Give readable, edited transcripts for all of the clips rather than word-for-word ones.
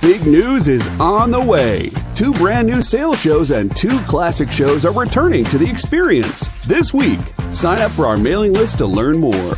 big news is on the way. 2 brand new sales shows and 2 classic shows are returning to the experience this week. Sign up for our mailing list to learn more.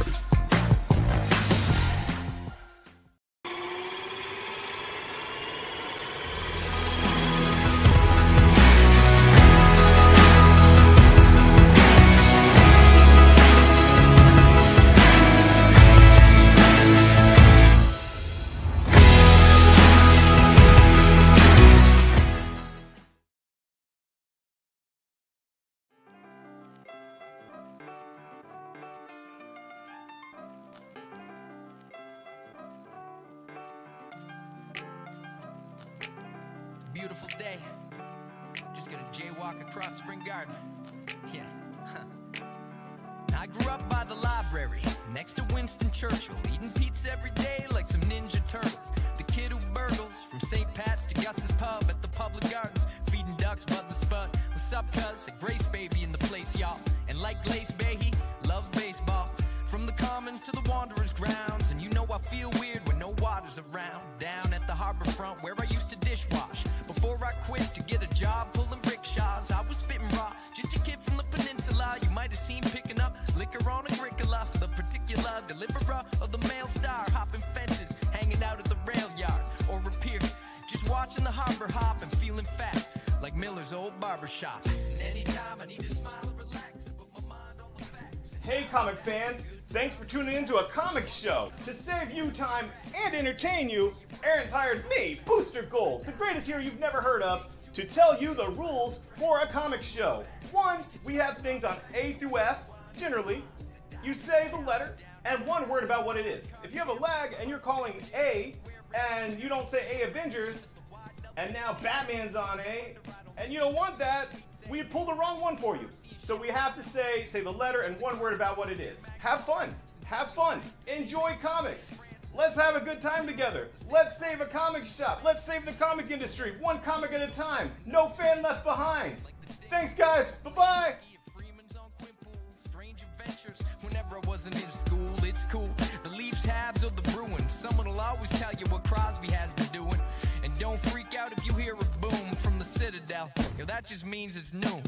Beautiful day. Just gonna jaywalk across Spring Garden. Yeah. I grew up by the library, next to Winston Churchill, eating pizza every day like some Ninja Turtles. The kid who burgles from St. Pat's to Gus's Pub at the Public Gardens, feeding ducks by the spud. What's up, cuz? A Grace baby in the place, y'all. And like Glace Bay, loves baseball. From the Commons to the Wanderers grounds, and you know I feel weird when no water's around. Down at the harbor front where I used to dishwash. Before I quit to get a job pulling rickshaws, I was spitting raw, just a kid from the peninsula. You might have seen picking up liquor on Agricola, the particular deliverer of the Mail Star, hopping fences, hanging out at the rail yard, or a pier, just watching the harbor hop and feeling fat, like Miller's old barbershop. And anytime I need to smile and relax and put my mind on the facts. Hey comic fans, thanks for tuning in to a comic show. To save you time and entertain you, Aaron's hired me, Booster Gold, the greatest hero you've never heard of, to tell you the rules for a comic show. 1, we have things on A through F. Generally, you say the letter and 1 word about what it is. If you have a lag and you're calling A and you don't say A Avengers, and now Batman's on A, and you don't want that, we pull the wrong one for you. So we have to say the letter and 1 word about what it is. Have fun. Have fun. Enjoy comics. Let's have a good time together. Let's save a comic shop. Let's save the comic industry. 1 comic at a time. No fan left behind. Thanks, guys. Bye-bye. Whenever I wasn't in school, it's cool. The Leafs, Habs, or the Bruins. Someone will always tell you what Crosby has been doing. And don't freak out if you hear a boom from the Citadel. Yo, that just means it's new.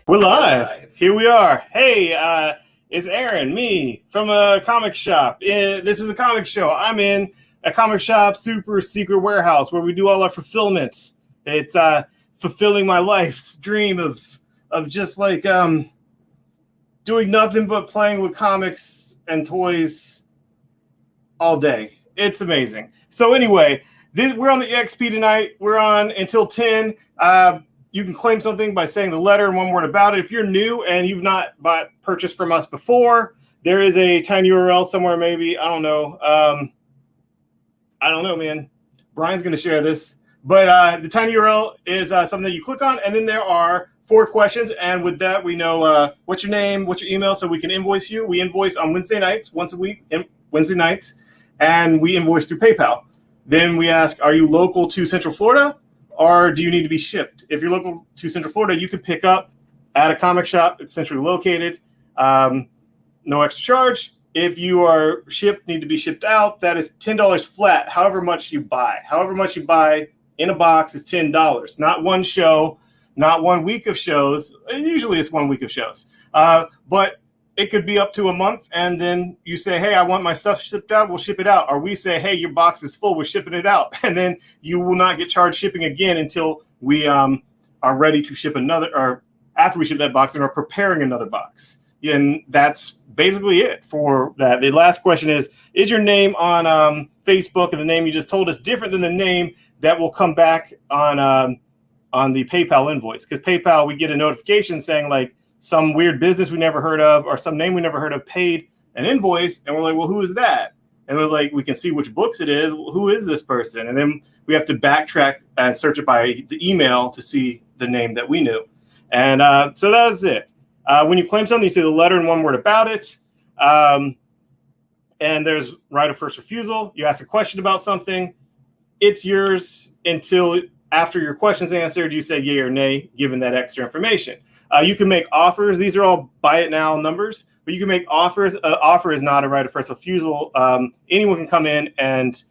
We're live. Here we are. Hey, it's Aaron, me, from a comic shop. This is a comic show. I'm in a comic shop super secret warehouse where we do all our fulfillment. It's fulfilling my life's dream of just like doing nothing but playing with comics and toys all day. It's amazing. So anyway, we're on the EXP tonight. We're on until 10. You can claim something by saying the letter and 1 word about it. If you're new and you've not purchased from us before, there is a tiny URL somewhere maybe. I don't know. I don't know, man. Brian's going to share this. But the tiny URL is something that you click on, and then there are 4 questions. And with that, we know what's your name, what's your email, so we can invoice you. We invoice on Wednesday nights, once a week, Wednesday nights, and we invoice through PayPal. Then we ask, are you local to Central Florida? Or do you need to be shipped? If you're local to Central Florida, you can pick up at a comic shop. It's centrally located. No extra charge. If you are need to be shipped out, that is $10 flat, however much you buy. However much you buy in a box is $10. Not 1 show, not 1 week of shows. Usually it's 1 week of shows. But it could be up to a month, and then you say, hey, I want my stuff shipped out, we'll ship it out. Or we say, hey, your box is full, we're shipping it out. And then you will not get charged shipping again until we are ready to ship another, or after we ship that box and are preparing another box. And that's basically it for that. The last question is your name on Facebook and the name you just told us different than the name that will come back on the PayPal invoice? Because PayPal, we get a notification saying like, some weird business we never heard of or some name we never heard of paid an invoice, and we're like, well, who is that? And we're like, we can see which books it is. Who is this person? And then we have to backtrack and search it by the email to see the name that we knew. And so that was it. When you claim something, you say the letter and 1 word about it. And there's right of first refusal. You ask a question about something. It's yours until after your question's answered, you say yay or nay, given that extra information. You can make offers. These are all buy it now numbers, but you can make offers. Offer is not a right of first refusal. Anyone can come in and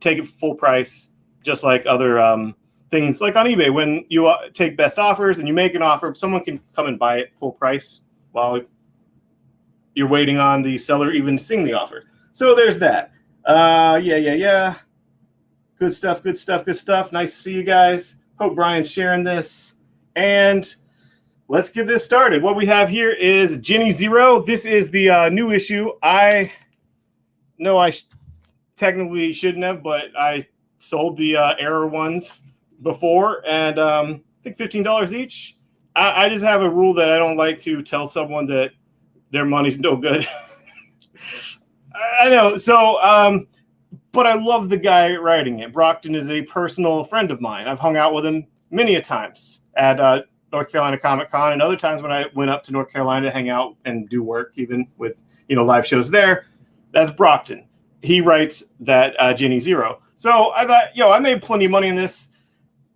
take it full price just like other things like on eBay. When you take best offers and you make an offer, someone can come and buy it full price while you're waiting on the seller even seeing the offer. So there's that. Yeah. Good stuff. Nice to see you guys. Hope Brian's sharing this. And let's get this started. What we have here is Ginny Zero. This is the new issue. I know I technically shouldn't have, but I sold the error ones before, and I think $15 each. I just have a rule that I don't like to tell someone that their money's no good. I know. So, but I love the guy writing it. Brockton is a personal friend of mine. I've hung out with him many a times at North Carolina Comic Con, and other times when I went up to North Carolina to hang out and do work, even with live shows there. That's Brockton. He writes that Ginny Zero. So I thought, I made plenty of money in this.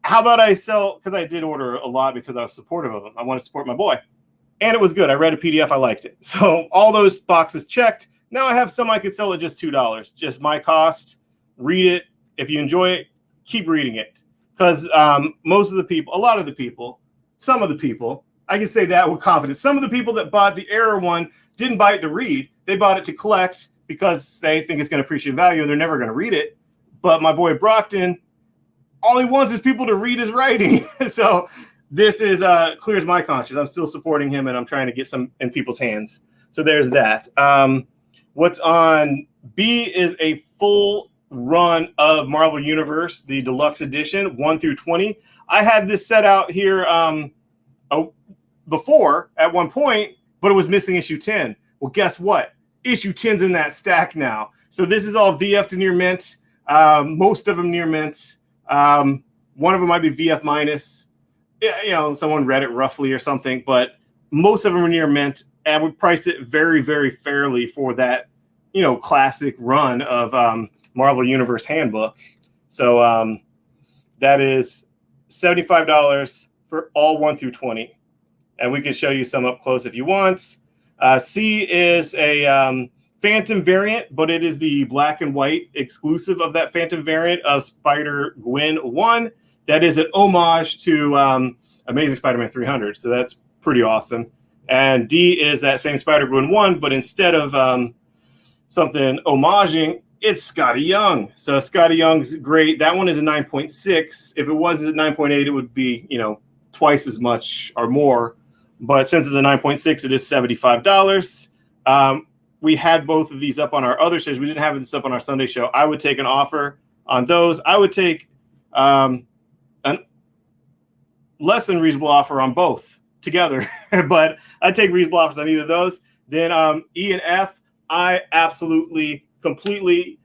How about I sell? Because I did order a lot because I was supportive of him. I want to support my boy, and it was good. I read a PDF. I liked it. So all those boxes checked. Now I have some I could sell at just $2, just my cost. Read it. If you enjoy it, keep reading it. Because some of the people, I can say that with confidence. Some of the people that bought the error one didn't buy it to read. They bought it to collect because they think it's going to appreciate value. They're never going to read it. But my boy Brockton, all he wants is people to read his writing. So this is clears my conscience. I'm still supporting him, and I'm trying to get some in people's hands. So there's that. What's on B is a full run of Marvel Universe, the deluxe edition, 1 through 20. I had this set out here before at one point, but it was missing issue 10. Well, guess what? Issue 10's in that stack now. So this is all VF to near mint. Most of them near mint. One of them might be VF minus. Someone read it roughly or something, but most of them are near mint, and we priced it very, very fairly for that, classic run of Marvel Universe Handbook. So that is $75 for all 1 through 20. And we can show you some up close if you want. C is a Phantom variant, but it is the black and white exclusive of that Phantom variant of Spider-Gwen 1. That is an homage to Amazing Spider-Man 300. So that's pretty awesome. And D is that same Spider-Gwen 1, but instead of something homaging, it's Scotty Young. So Scotty Young's great. That one is a 9.6. If it was at 9.8, it would be, twice as much or more. But since it's a 9.6, it is $75. We had both of these up on our other shows. We didn't have this up on our Sunday show. I would take an offer on those. I would take an less than reasonable offer on both together. But I'd take reasonable offers on either of those. Then E and F, I absolutely, completely,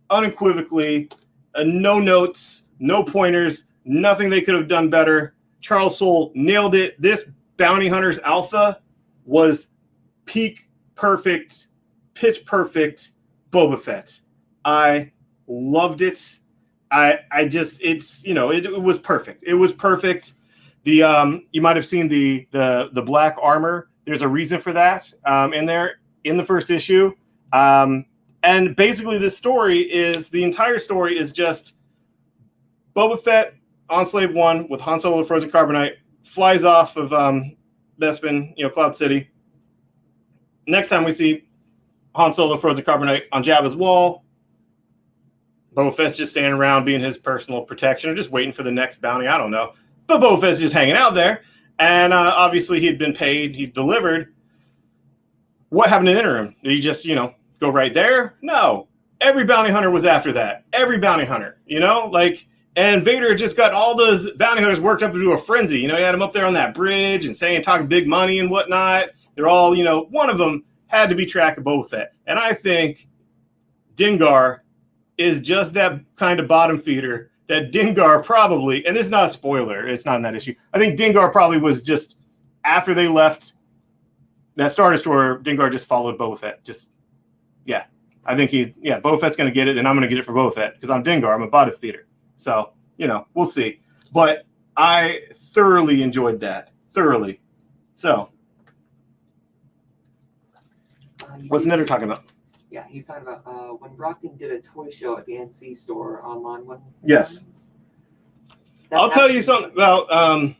unequivocally, no notes, no pointers, nothing they could have done better. Charles Soule nailed it. This Bounty Hunters Alpha was peak perfect, pitch perfect Boba Fett. I loved it. It was perfect. It was perfect. The you might have seen the black armor. There's a reason for that in there in the first issue. And basically the entire story is just Boba Fett on Slave One with Han Solo Frozen Carbonite, flies off of Bespin, Cloud City. Next time we see Han Solo Frozen Carbonite on Jabba's wall, Boba Fett's just standing around being his personal protection or just waiting for the next bounty. I don't know. But Boba Fett's just hanging out there. And obviously he had been paid. He delivered. What happened in the interim? Did he just, go right there? No. Every bounty hunter was after that. Every bounty hunter, and Vader just got all those bounty hunters worked up into a frenzy. He had them up there on that bridge and talking big money and whatnot. They're all, one of them had to be tracking Boba Fett. And I think Dengar is just that kind of bottom feeder that Dengar probably, and this is not a spoiler, it's not in that issue. I think Dengar probably was just, after they left that Star Destroyer, Dengar just followed Boba Fett. I think Boba Fett's going to get it, and I'm going to get it for Boba Fett because I'm Dengar. I'm a bottom feeder. So, we'll see. But I thoroughly enjoyed that. Thoroughly. So, what's Netter talking about? Yeah, he's talking about when Brockton did a toy show at the NC store online one. Yes. I'll tell you something about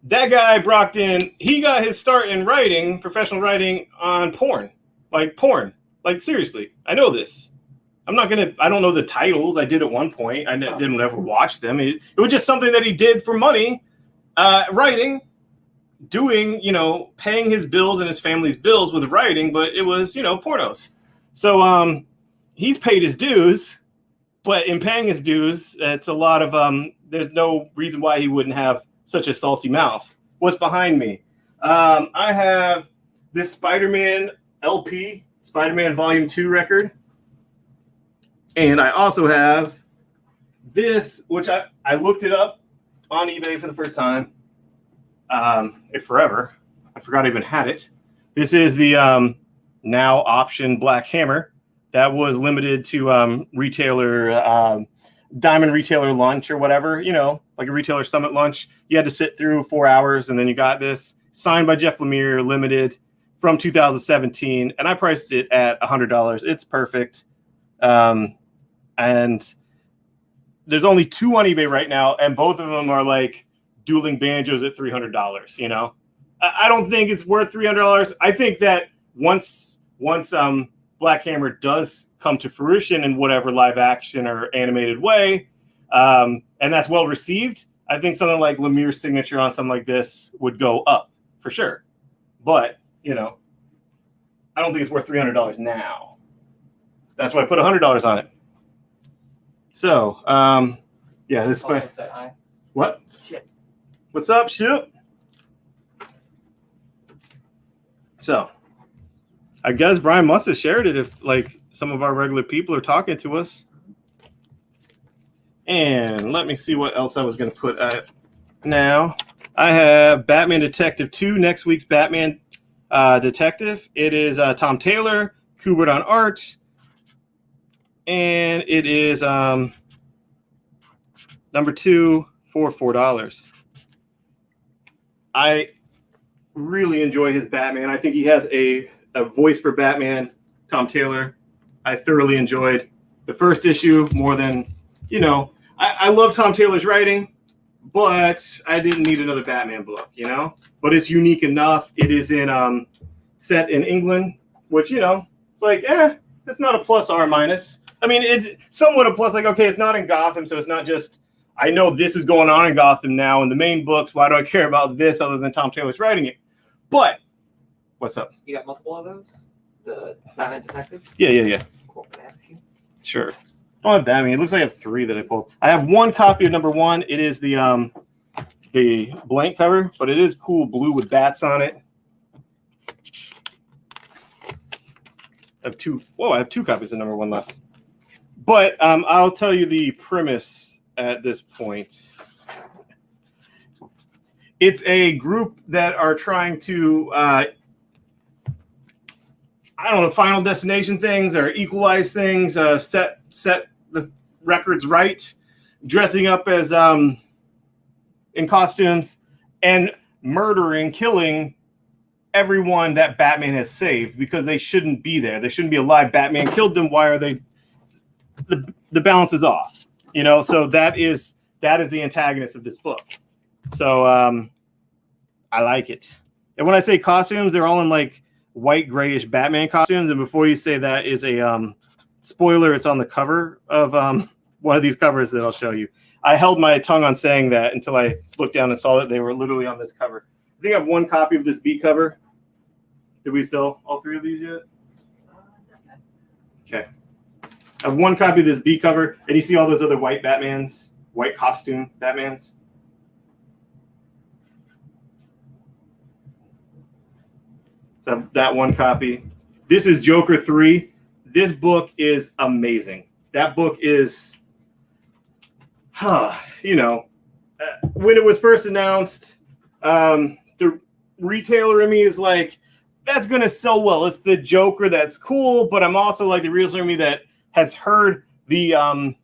that guy Brockton. He got his start in writing, professional writing, on porn. Like seriously, I know this. I don't know the titles. I did at one point. Didn't ever watch them. It was just something that he did for money, writing, doing, paying his bills and his family's bills with writing, but it was, pornos. So he's paid his dues, but in paying his dues, it's a lot of, there's no reason why he wouldn't have such a salty mouth. What's behind me? I have this Spider-Man LP, Spider-Man Volume 2 record. And I also have this, which I looked it up on eBay for the first time. Forever. I forgot I even had it. This is the now option Black Hammer that was limited to retailer, Diamond Retailer Lunch or whatever, like a Retailer Summit lunch. You had to sit through 4 hours, and then you got this signed by Jeff Lemire, limited from 2017, and I priced it at $100. It's perfect. And there's only 2 on eBay right now, and both of them are like dueling banjos at $300. I don't think it's worth $300. I think that once Black Hammer does come to fruition in whatever live action or animated way, and that's well received, I think something like Lemire's signature on something like this would go up for sure. But I don't think it's worth $300 now. That's why I put $100 on it. So, this Also said hi. What? Shit. What's up, Ship? So, I guess Brian must have shared it if, some of our regular people are talking to us. And let me see what else I was going to put at now. I have Batman Detective 2, next week's Batman Detective. It is Tom Taylor, Kubert on art. And it is number 2 for $4. I really enjoy his Batman. I think he has a voice for Batman, Tom Taylor. I thoroughly enjoyed the first issue more than, I love Tom Taylor's writing, but I didn't need another Batman book, But it's unique enough. It is in set in England, which, it's like, it's not a plus or minus. I mean, it's somewhat a plus. It's not in Gotham, so it's not just, I know this is going on in Gotham now in the main books. Why do I care about this other than Tom Taylor's writing it? But, what's up? You got multiple of those? The Batman Detective? Yeah. Cool. Can I have a few? Sure. I don't have that many. It looks like I have 3 that I pulled. I have 1 copy of number 1. It is the blank cover, but it is cool blue with bats on it. I have 2 copies of number 1 left. But I'll tell you the premise at this point. It's a group that are trying to, Final Destination things or equalize things, set the records right, dressing up as in costumes and killing everyone that Batman has saved because they shouldn't be there. They shouldn't be alive. Batman killed them. Why are they? The balance is off, so that is the antagonist of this book. So I like it. And when I say costumes, they're all in white grayish Batman costumes. And before you say that is a spoiler, it's on the cover of one of these covers that I'll show you. I held my tongue on saying that until I looked down and saw that they were literally on this cover. I think I have 1 copy of this B cover. Did we sell all 3 of these yet? Okay. I have 1 copy of this B cover, and you see all those other white Batmans, white costume Batmans. So I have that 1 copy. This is Joker 3. This book is amazing. That book is, when it was first announced, the retailer in me is like, that's going to sell well. It's the Joker that's cool, but I'm also like the retailer in me that has heard the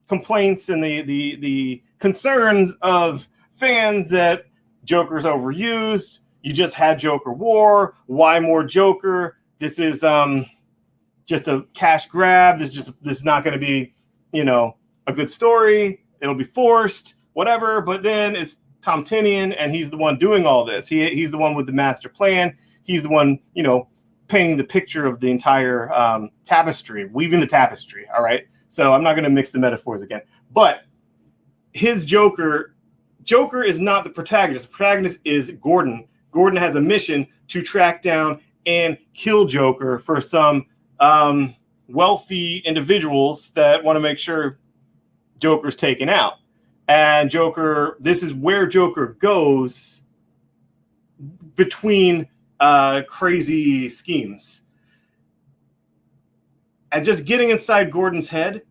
complaints and the concerns of fans that Joker's overused. You just had Joker War. Why more Joker? This is just a cash grab. This is not going to be, a good story. it'll be forced, whatever. But then it's Tom Tinian, and he's the one doing all this. He's the one with the master plan. He's the one, painting the picture of the entire tapestry, weaving the tapestry. All right. So I'm not going to mix the metaphors again. But his Joker is not the protagonist. The protagonist is Gordon. Gordon has a mission to track down and kill Joker for some wealthy individuals that want to make sure Joker's taken out. And this is where Joker goes between crazy schemes. And just getting inside Gordon's head,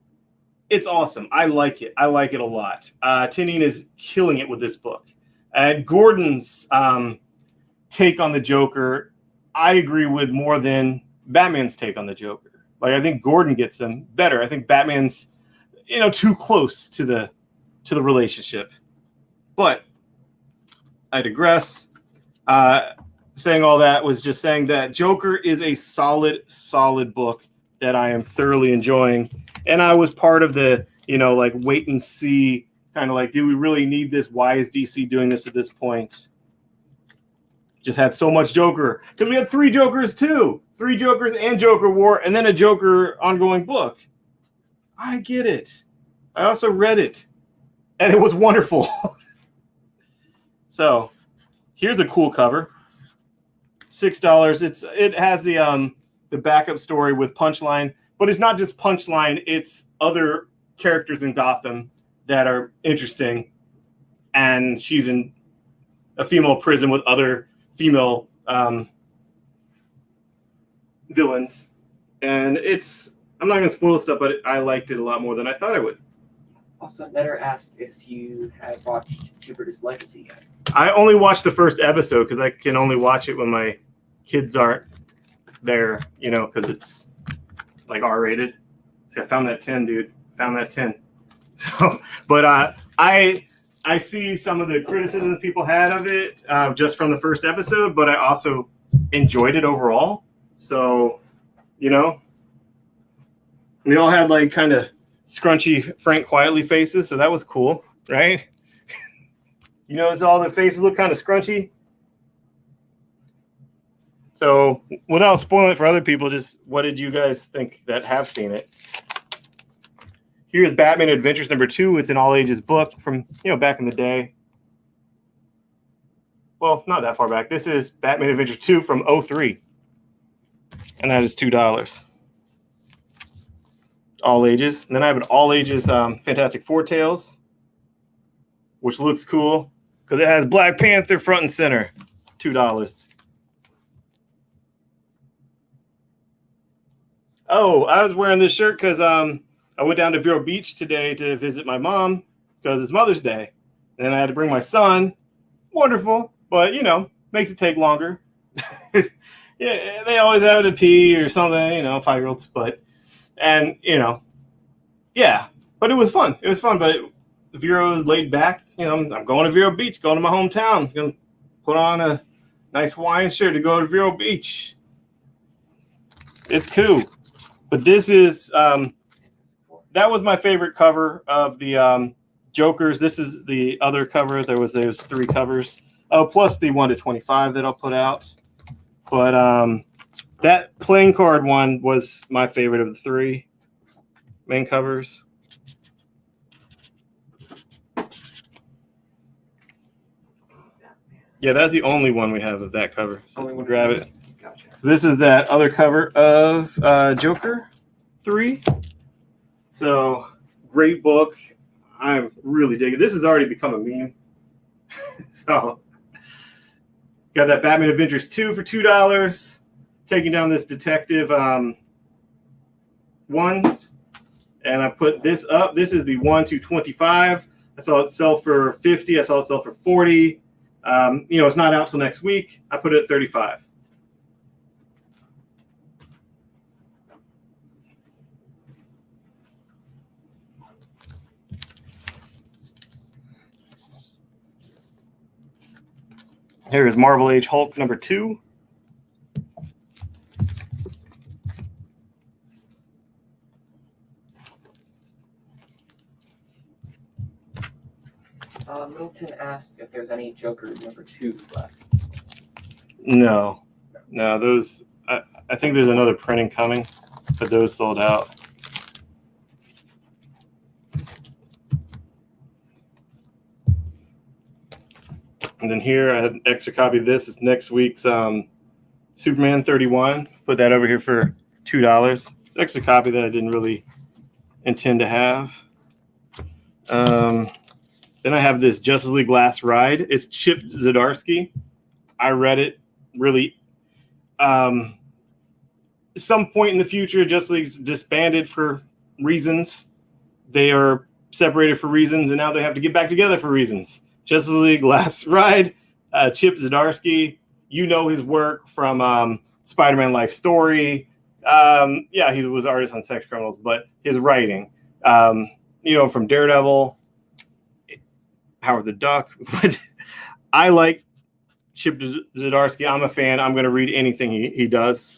it's awesome. I like it. I like it a lot. Tinian is killing it with this book. And Gordon's take on the Joker, I agree with more than Batman's take on the Joker. Like, I think Gordon gets them better. I think Batman's, too close to the relationship. But I digress. Saying all that was just saying that Joker is a solid book that I am thoroughly enjoying. And I was part of the, wait and see, kind of like, do we really need this? Why is DC doing this at this point? Just had so much Joker. Because we had 3 Jokers too. 3 Jokers and Joker War, and then a Joker ongoing book. I get it. I also read it. And it was wonderful. So, here's a cool cover. $6. It has the backup story with Punchline, but it's not just Punchline, it's other characters in Gotham that are interesting. And she's in a female prison with other female villains. And I'm not going to spoil stuff, but I liked it a lot more than I thought I would. Also, Netter asked if you had watched Jupiter's Legacy yet. I only watched the first episode because I can only watch it when my kids aren't there, because it's like R-rated. See, I found that 10, dude. Found that 10. So, but I see some of the criticism that people had of it just from the first episode, but I also enjoyed it overall. So, they all had like kind of scrunchy Frank Quietly faces, so that was cool, right? All the faces look kind of scrunchy. So, without spoiling it for other people, just what did you guys think that have seen it? Here's Batman Adventures #2. It's an all-ages book from, back in the day. Well, not that far back. This is Batman Adventures 2 from 2003. And that is $2. All ages. And then I have an all-ages Fantastic Four Tales, which looks cool because it has Black Panther front and center. $2. Oh, I was wearing this shirt because I went down to Vero Beach today to visit my mom because it's Mother's Day. And then I had to bring my son. Wonderful, but, makes it take longer. Yeah, they always have to pee or something, 5-year-olds. Yeah, but it was fun. It was fun, but Vero's laid back. I'm going to Vero Beach, going to my hometown. Going to put on a nice Hawaiian shirt to go to Vero Beach. It's cool. But this is, that was my favorite cover of the Jokers. This is the other cover. Those 3 covers. Oh, plus the 1-25 that I'll put out. But that playing card one was my favorite of the 3 main covers. Yeah, that's the only one we have of that cover. So Only one. Grab it. Gotcha. This is that other cover of Joker 3. So, great book. I'm really digging it. This has already become a meme. So, got that Batman Adventures 2 for $2. Taking down this detective 1. And I put this up. This is the 1-25. I saw it sell for $50. I saw it sell for $40. It's not out till next week. I put it at $35. Here is Marvel Age Hulk #2. Milton asked if there's any Joker number 2s left. No, those. I think there's another printing coming, but those sold out. And then here I had an extra copy of this. It's next week's Superman 31. Put that over here for $2. It's an extra copy that I didn't really intend to have. Then I have this Justice League Last Ride. It's Chip Zdarsky. I read it really. Some point in the future, Justice League's disbanded for reasons. They are separated for reasons, and now they have to get back together for reasons. Justice League Last Ride, Chip Zdarsky. You know his work from Spider-Man Life Story. Yeah, he was artist on Sex Criminals, but his writing, from Daredevil, Howard the Duck. But I like Chip Zdarsky. I'm a fan. I'm going to read anything he does.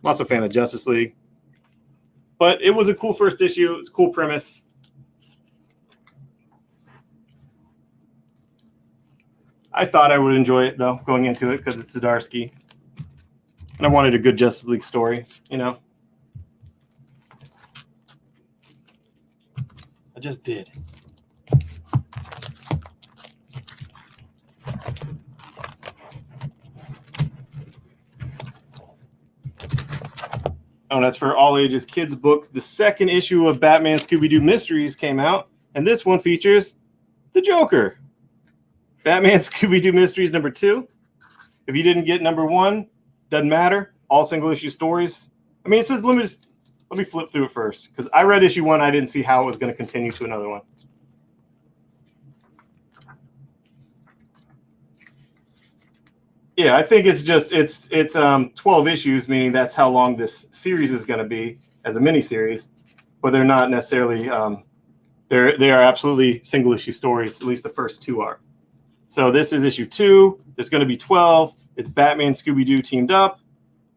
I'm also a fan of Justice League. But it was a cool first issue. It's a cool premise. I thought I would enjoy it, though, going into it because it's Zdarsky. And I wanted a good Justice League story, I just did. Oh, that's for all ages kids books. The second issue of Batman Scooby-Doo Mysteries came out, and this one features the Joker. Batman Scooby-Doo Mysteries number 2. If you didn't get number 1, doesn't matter. All single issue stories. I mean, it says limited. Let me flip through it first because I read issue 1. I didn't see how it was going to continue to another one. Yeah, I think it's 12 issues, meaning that's how long this series is going to be as a mini series, but they're not necessarily. They are absolutely single issue stories. At least the first 2 are. So this is issue 2. There's going to be 12. It's Batman Scooby-Doo teamed up,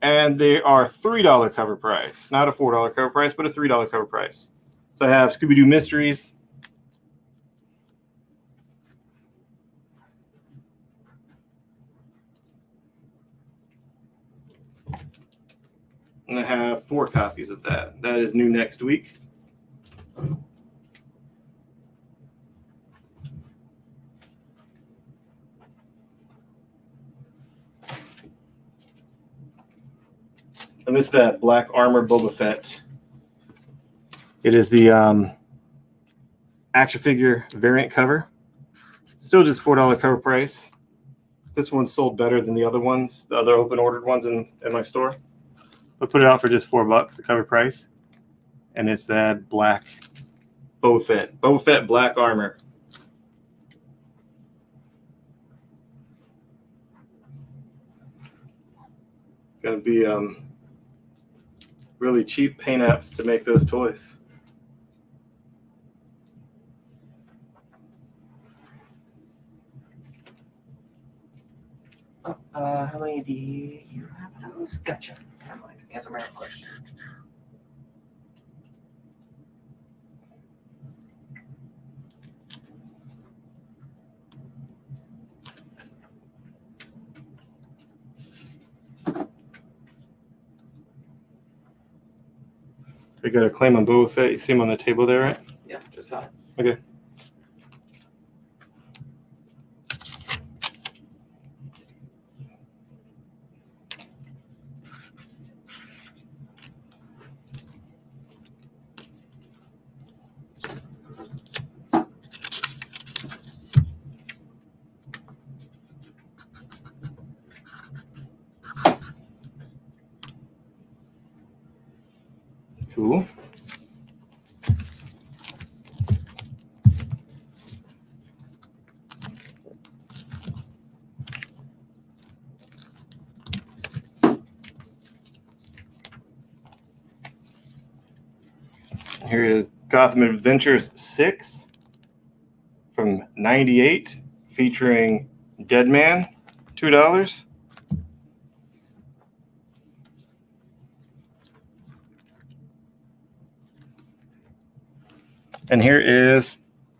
and they are $3 cover price, not a $4 cover price, but a $3 cover price. So I have Scooby-Doo Mysteries. And I have 4 copies of that. That is new next week. And this is that Black Armor Boba Fett. It is the action figure variant cover. Still just $4 cover price. This one sold better than the other ones, the other open ordered ones in my store. But put it out for just $4, the cover price. And it's that black Boba Fett. Boba Fett Black Armor. Gonna be really cheap paint apps to make those toys. How many do you have those? Gotcha. Never mind. Answer my own question. I got a claim on Boba Fett. You see him on the table there, right? Yeah, just saw it. Okay. Cool. Here is Gotham Adventures 6 from '98, featuring Deadman, $2. And here is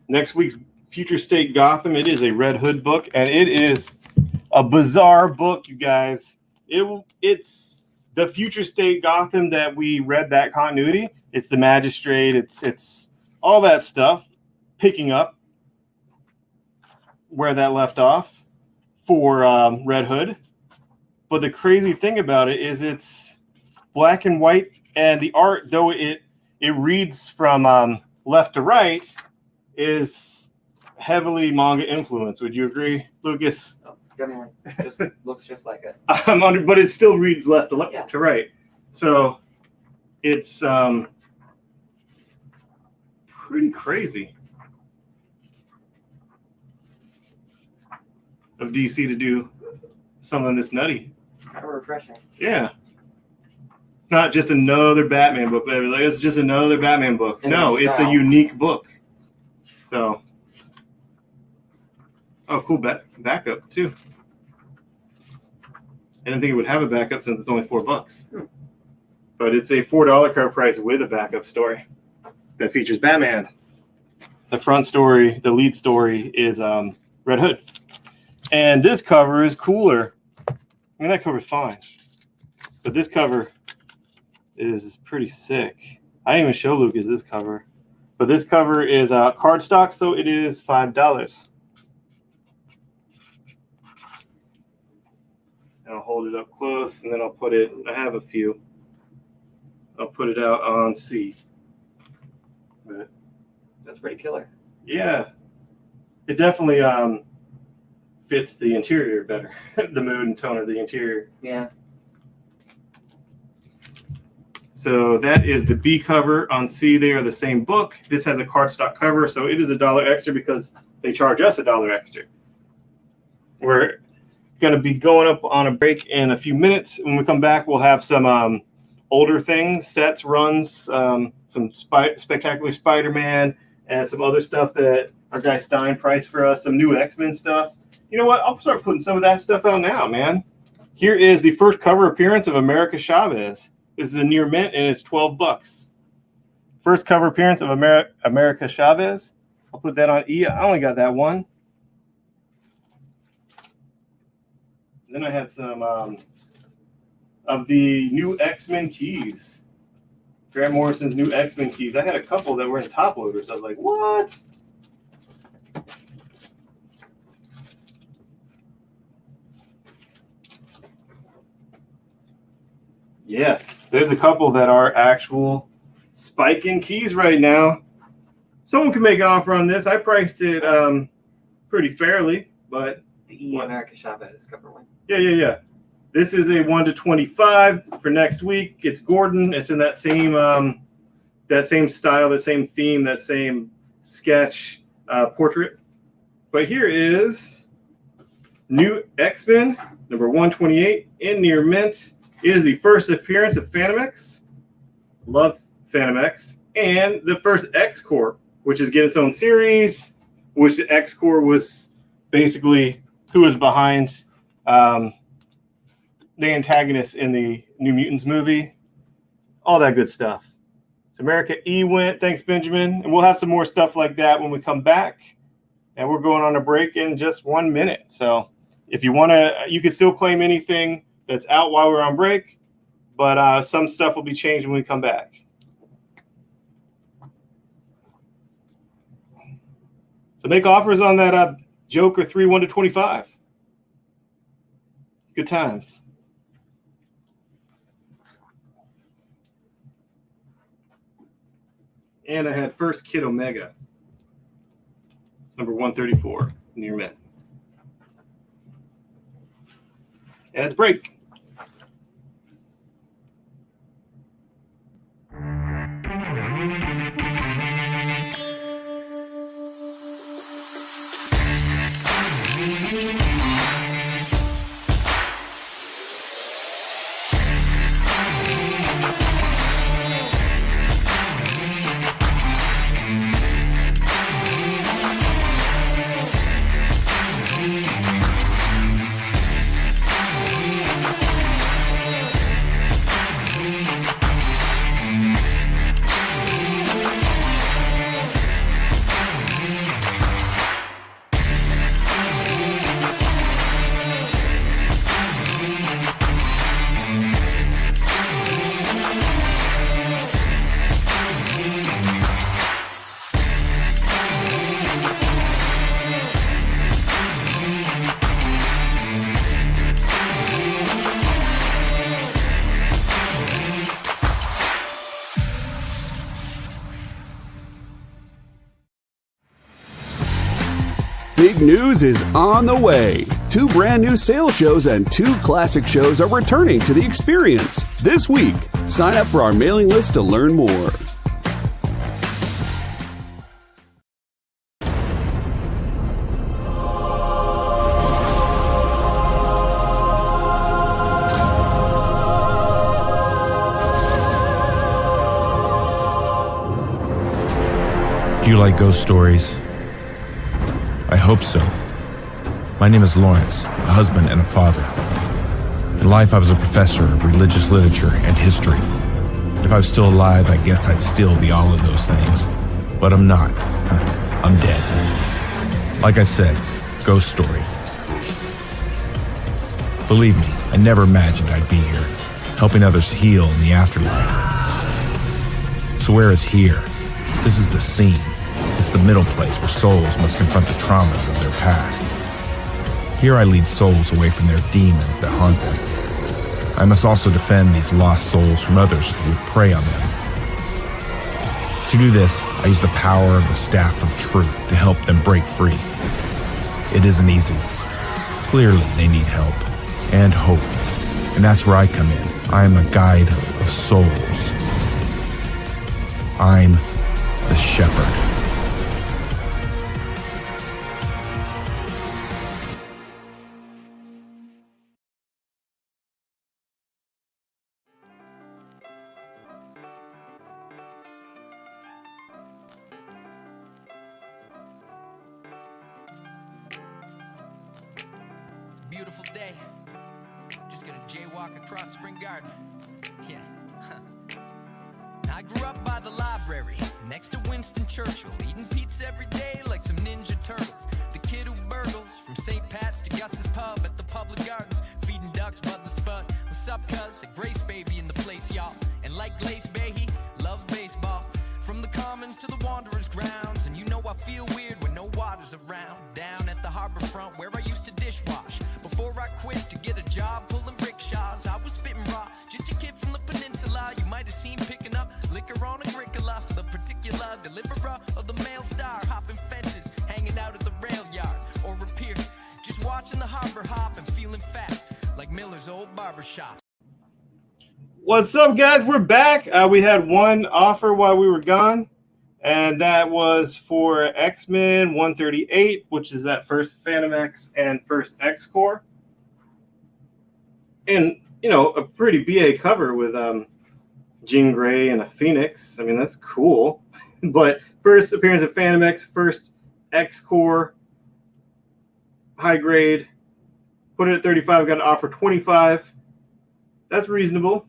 next week's Future State Gotham. It is a Red Hood book, and it is a bizarre book, you guys. It's the Future State Gotham that we read, that continuity. It's the Magistrate. It's all that stuff, picking up where that left off for Red Hood. But the crazy thing about it is it's black and white, and the art, though it reads from left to right, is heavily manga influenced. Would you agree, Lucas? Oh, definitely. Just looks just like it. But it still reads left to left Yeah. to right. So it's pretty crazy of DC to do something this nutty. Kind of refreshing. Yeah. It's not just another Batman book. Like, it's just another Batman book. In No, their it's a style. unique book. So, oh, cool backup too. I didn't think it would have a backup since it's only $4. But it's a $4 cover price with a backup story that features Batman. The front story, the lead story, is Red Hood. And this cover is cooler. I mean, that cover's fine. But this cover is pretty sick. I didn't even show Lucas this cover. But this cover is cardstock, so it is $5. And I'll hold it up close, and then I'll put it, I have a few. I'll put it out on C. But That's pretty killer. yeah, it definitely fits the interior better, the mood and tone of the interior. Yeah. So that is the B cover. On C, they are the same book. This has a cardstock cover, so it is $1 extra because they charge us $1 extra. We're going to be going up on a break in a few minutes. When we come back, we'll have some older things, sets, runs, some Spectacular Spider-Man, and some other stuff that our guy Stein priced for us, some new X-Men stuff. You know what? I'll start putting some of that stuff out now, man. Here is the first cover appearance of America Chavez. This is a near mint, and it's $12. First cover appearance of America Chavez. I'll put that on E. I only got that one. Then I had some of the new X-Men keys. Grant Morrison's new X-Men keys. I had a couple that were in top loaders. I was like, what? Yes, there's a couple that are actual spiking keys right now. Someone can make an offer on this. I priced it pretty fairly, but The E What? America Chavez cover one. yeah. This is a 1 to 25 for next week. It's Gordon. It's in that same style, the same theme, that same sketch portrait. But here is new X-Men number 128 in near mint. It is the first appearance of Phantom X. Love Phantom X. And the first X-Corp, which is getting its own series, which the X-Corp was basically who was behind the antagonist in the New Mutants movie. All that good stuff. So America E went. Thanks, Benjamin. And we'll have some more stuff like that when we come back. And we're going on a break in just 1 minute. So if you want to, you can still claim anything that's out while we're on break, but some stuff will be changed when we come back. So make offers on that Joker 3 1 to 25. Good times. And I had first Kid Omega, number 134, near mint. And it's break. Big news is on the way. 2 brand new sales shows and 2 classic shows are returning to the experience this week. Sign up for our mailing list to learn more. Do you like ghost stories? I hope so. My name is Lawrence, a husband and a father. In life, I was a professor of religious literature and history. If I was still alive, I guess I'd still be all of those things. But I'm not. I'm dead. Like I said, ghost story. Believe me, I never imagined I'd be here, helping others heal in the afterlife. So where is here? This is the scene. It's the middle place where souls must confront the traumas of their past. Here I lead souls away from their demons that haunt them. I must also defend these lost souls from others who would prey on them. To do this, I use the power of the Staff of Truth to help them break free. It isn't easy. Clearly, they need help and hope, and that's where I come in. I am a guide of souls. I'm the shepherd. Beautiful day. Just gonna jaywalk across Spring Garden. Yeah. I grew up by the library, next to Winston Churchill, eating pizza every day like some Ninja Turtles. The kid who burgles from St. Pat's to Gus's Pub at the Public Gardens, feeding ducks by the spud. What's up, cuz? A Grace baby in the place, y'all. And like Glace Behe, loves baseball. From the Commons to the Wanderers grounds, and you know I feel weird when no water's around. Down at the harbor front where I used to dishwash. Before I quit to get a job pulling rickshaws, I was spitting raw, just a kid from the peninsula. You might have seen picking up liquor on Agricola, the particular deliverer of the Mail Star, hopping fences, hanging out at the rail yard or a pier, just watching the harbor hop and feeling fat like Miller's old barber shop. What's up, guys? We're back. We had one offer while we were gone, and that was for X-Men 138, which is that first Phantom X and first X-Corps. And, you know, a pretty BA cover with Jean Grey and a Phoenix. I mean, that's cool. But first appearance of Phantom X, first X-Corps, high grade. Put it at 35, got an offer 25. That's reasonable.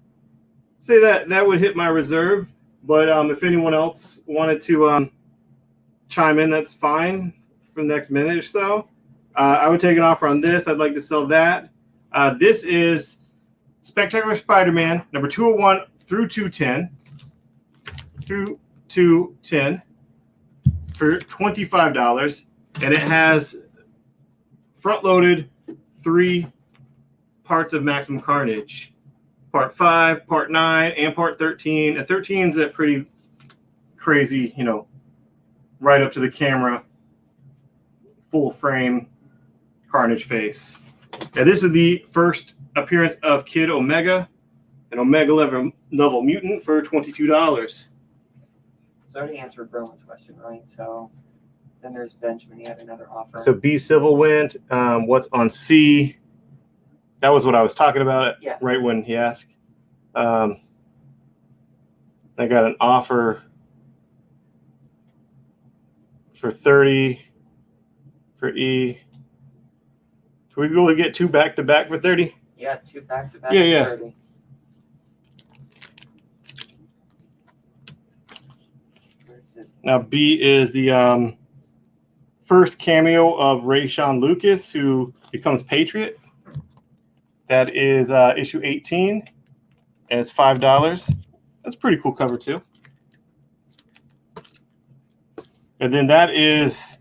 Say that would hit my reserve, but if anyone else wanted to chime in, that's fine for the next minute or so. I would take an offer on this. I'd like to sell that. This is Spectacular Spider-Man number 201 through 210. Through 210 for $25, and it has front-loaded 3 parts of Maximum Carnage. Part 5, Part 9, and Part 13. And 13 is a pretty crazy, you know, right up to the camera, full frame Carnage face. And this is the first appearance of Kid Omega, an Omega level mutant for $22. So I already answered Rowan's question, right? So then there's Benjamin. He had another offer. So B Civil went. What's on C? That was what I was talking about right when he asked. I got an offer for 30 for E. Do we really get 2 back-to-back for 30? Yeah, 2 back-to-back. Yeah. 30. Now B is the first cameo of Rayshon Lucas, who becomes Patriot. That is issue 18, and it's $5. That's a pretty cool cover, too. And then that is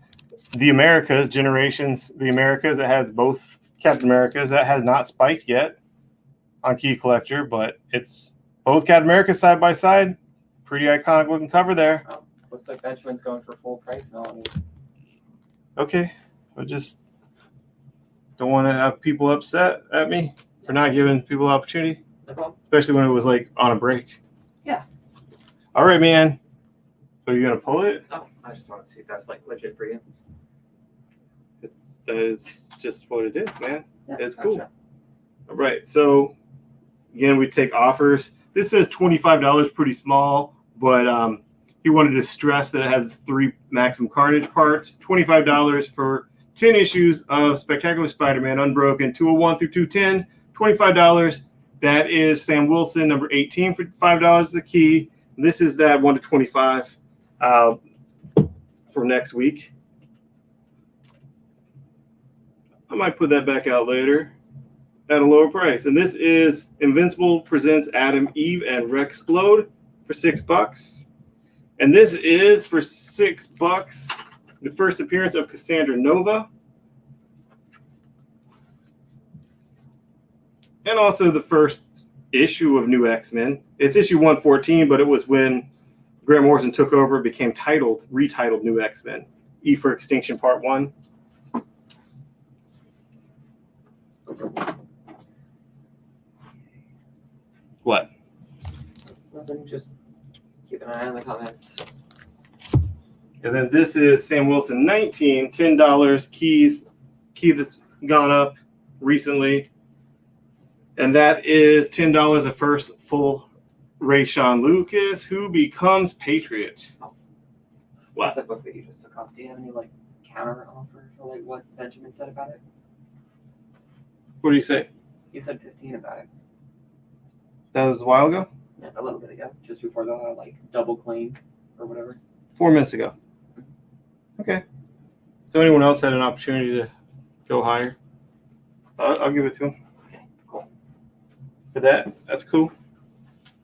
the Americas, Generations, the Americas, that has both Captain Americas. That has not spiked yet on Key Collector, but it's both Captain Americas side by side. Pretty iconic looking cover there. Oh, looks like Benjamin's going for full price now. Okay. I just don't want to have people upset at me for not giving people opportunity, No problem. especially when it was like on a break. Yeah. All right, man. So you're gonna pull it? Oh, I just wanted to see if that was like legit for you. That is just what it is, man. Yeah, It's cool. gotcha. All right. So again, we take offers. This says $25, pretty small, but he wanted to stress that it has 3 Maximum Carnage parts. $25 for 10 issues of Spectacular Spider-Man Unbroken 201 through 210. $25. That is Sam Wilson, number 18 for $5 the key. This is that 1 to 25 for next week. I might put that back out later at a lower price. And this is Invincible presents Adam, Eve, and Rexplode for $6. And this is for $6 the first appearance of Cassandra Nova. And also the first issue of New X-Men. It's issue 114, but it was when Grant Morrison took over, it became retitled New X-Men. E for Extinction Part 1. What? Nothing, just keep an eye on the comments. And then this is Sam Wilson 19, $10 key that's gone up recently. And that is $10 the first full Rayshon Lucas, who becomes Patriot. What? The book that you just took off, do you have any like counter offer for like what Benjamin said about it? What do you say? You said 15 about it. That was a while ago? Yeah, a little bit ago, just before the like double claim or whatever. 4 minutes ago. Okay. So anyone else had an opportunity to go higher? I'll give it to him. Okay, cool. For that, that's cool.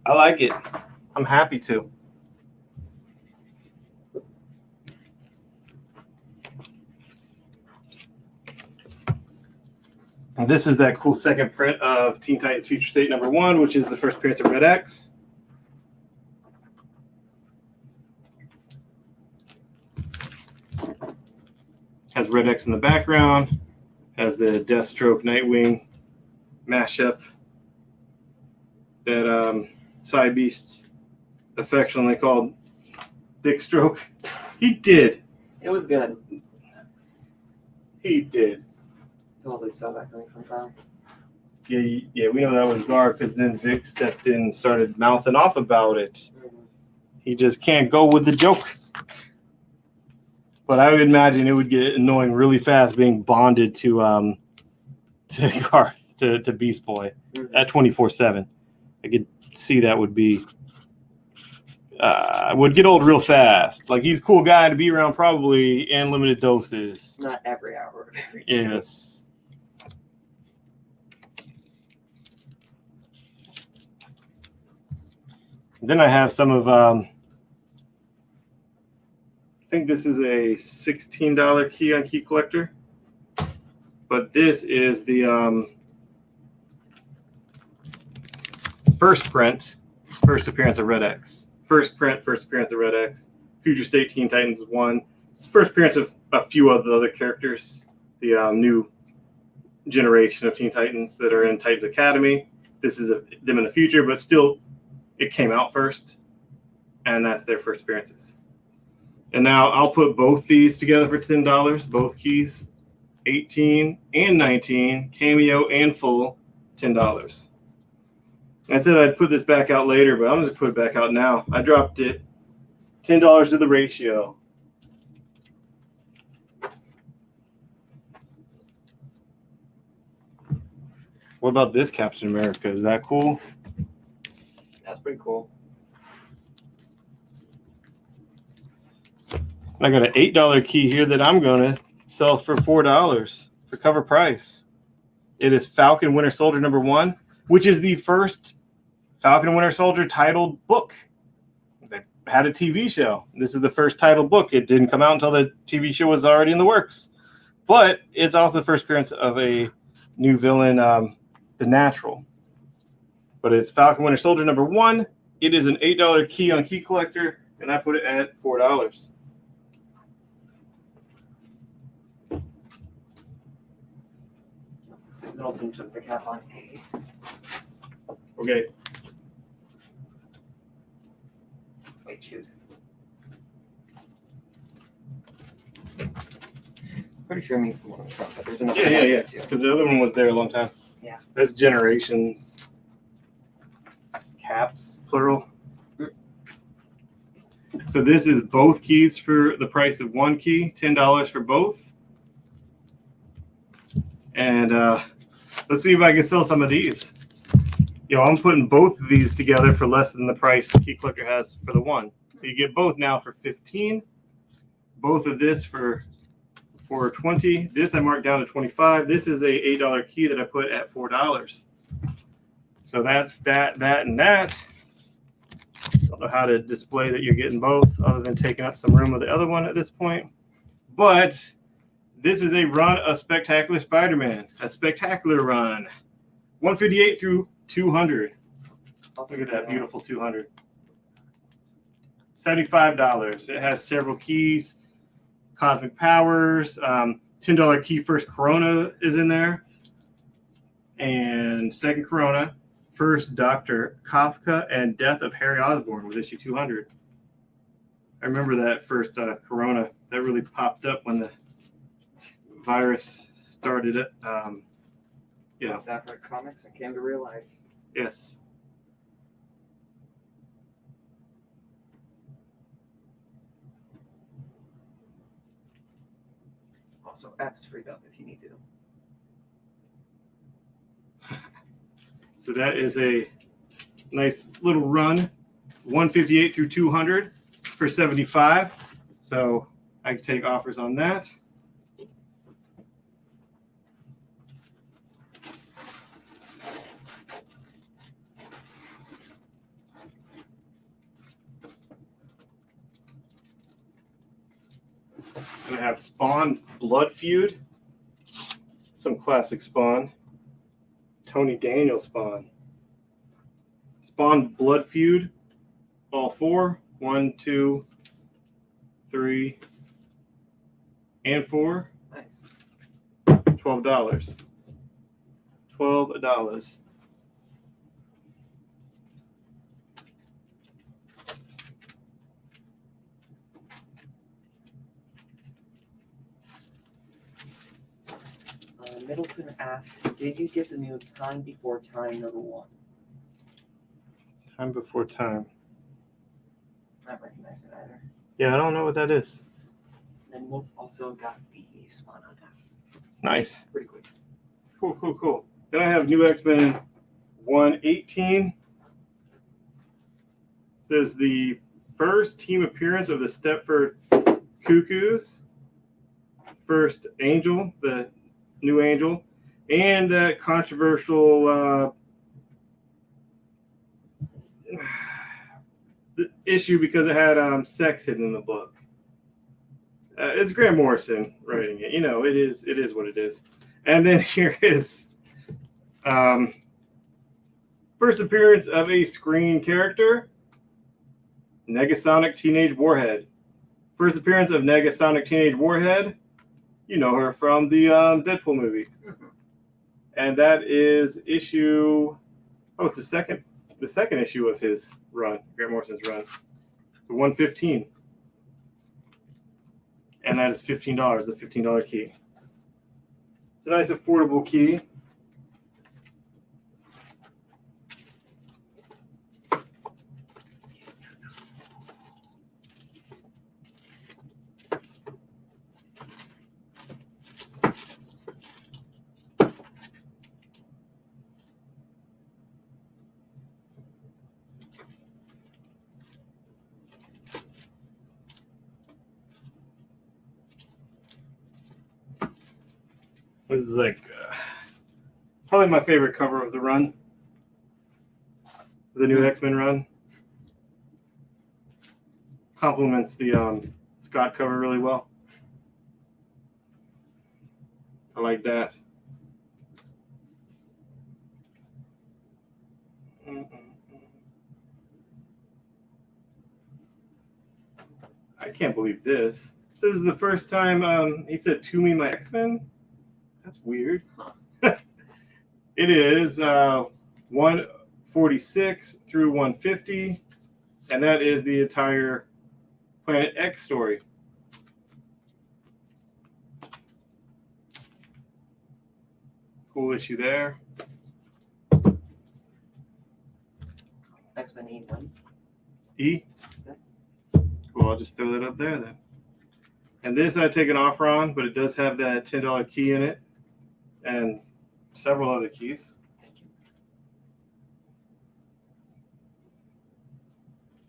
I like it. I'm happy to. And this is that cool second print of Teen Titans Future State number 1, which is the first appearance of Red X. Has Red X in the background. Has the Deathstroke Nightwing mashup that Side Beasts affectionately called Dick Stroke. He did. It was good. He did. Totally saw that coming from Carl. Yeah, we know that was Gar because then Vic stepped in and started mouthing off about it. He just can't go with the joke. But I would imagine it would get annoying really fast being bonded to Garth, to Beast Boy at 24/7. I could see that would be would get old real fast. Like he's a cool guy to be around, probably in limited doses. Not every hour of every day. Yes. Then I have some of I think this is a $16 key on Key Collector, but this is the first print, first appearance of Red X. First print, first appearance of Red X. Future State Teen Titans 1. It's the first appearance of a few of the other characters, the new generation of Teen Titans that are in Titans Academy. This is them in the future, but still, it came out first, and that's their first appearances. And now I'll put both these together for $10, both keys, 18 and 19, cameo and full, $10. I said I'd put this back out later, but I'm going to put it back out now. I dropped it $10 to the ratio. What about this Captain America? Is that cool? That's pretty cool. I got an $8 key here that I'm going to sell for $4 for cover price. It is Falcon Winter Soldier number 1, which is the first Falcon Winter Soldier titled book. They had a TV show. This is the first titled book. It didn't come out until the TV show was already in the works. But it's also the first appearance of a new villain, The Natural. But it's Falcon Winter Soldier number 1. It is an $8 key on Key Collector, and I put it at $4. Middleton took the cap on A. Okay. Wait, shoot. Pretty sure it means the one in front, but there's another Yeah, one yeah. there too. Because the other one was there a long time. Yeah. That's generations. Caps, plural. So this is both keys for the price of one key, $10 for both. And let's see if I can sell some of these. I'm putting both of these together for less than the price Key Collector has for the one. So you get both now for $15. Both of this for $20. This I marked down to $25. This is a $8 key that I put at $4. So that's that, and that. Don't know how to display that you're getting both other than taking up some room with the other one at this point. But this is a run of Spectacular Spider-Man. A spectacular run. 158 through 200. Look at that beautiful 200. $75. It has several keys. Cosmic Powers. $10 key first Corona is in there. And second Corona. First Dr. Kafka and Death of Harry Osborn with issue 200. I remember that first Corona. That really popped up when the virus started it. That for comics and came to real life. Yes. Also, F's freed up if you need to. So that is a nice little run. 158 through 200 for $75. So I can take offers on that. I have Spawn Blood Feud. Some classic Spawn. Tony Daniel Spawn. Spawn Blood Feud. All four. 1, 2, 3, and 4. Nice. $12. $12. Middleton asked, did you get the new Time Before Time #1? Time Before Time. I don't recognize it either. Yeah, I don't know what that is. And Wolf also got the Spawn on F. Nice. Pretty quick. Cool. Then I have New X-Men 118. It says the first team appearance of the Stepford Cuckoos. First Angel, the new Angel, and that controversial issue because it had sex hidden in the book. It's Grant Morrison writing it. It is what it is. And then here is first appearance of a screen character, Negasonic Teenage Warhead. First appearance of Negasonic Teenage Warhead. You know her from the Deadpool movie. And that is issue. Oh, it's the second issue of his run, Grant Morrison's run. So 115. And that is $15, the $15 key. It's a nice affordable key. This is like probably my favorite cover of the run, the new X-Men run. Complements the Scott cover really well. I like that. I can't believe this. This is the first time he said, "To me, my X-Men." That's weird. It is 146 through 150, and that is the entire Planet X story. Cool issue there. X-Men E1. E. Cool. I'll just throw that up there then. And this I take an offer on, but it does have that $10 key in it, and several other keys. Thank you.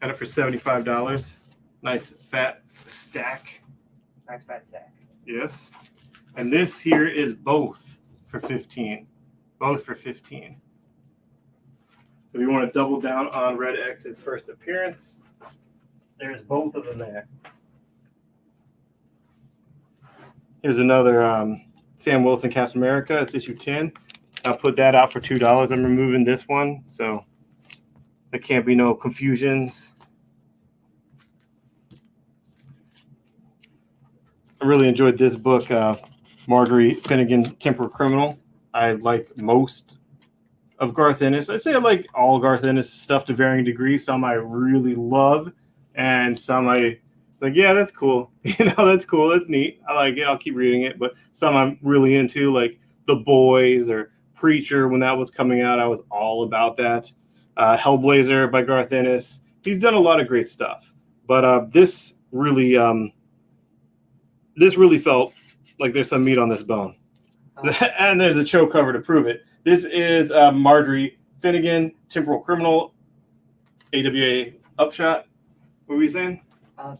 Got it for $75. Nice fat stack. Nice fat sack. Yes. And this here is both for 15. Both for 15. So if you want to double down on Red X's first appearance, there's both of them there. Here's another Sam Wilson Captain America. It's issue 10. I'll put that out for $2. I'm removing this one, so there can't be no confusions. I really enjoyed this book, Marjorie Finnegan, Temporal Criminal. I like most of Garth Ennis. I say I like all Garth Ennis stuff to varying degrees. Some I really love, and some I like, yeah, that's cool. That's cool. That's neat. I like it. I'll keep reading it. But some I'm really into, like The Boys or Preacher. When that was coming out, I was all about that. Hellblazer by Garth Ennis. He's done a lot of great stuff. But this really felt like there's some meat on this bone. And there's a show cover to prove it. This is Marjorie Finnegan, Temporal Criminal, AWA Upshot. What were you saying?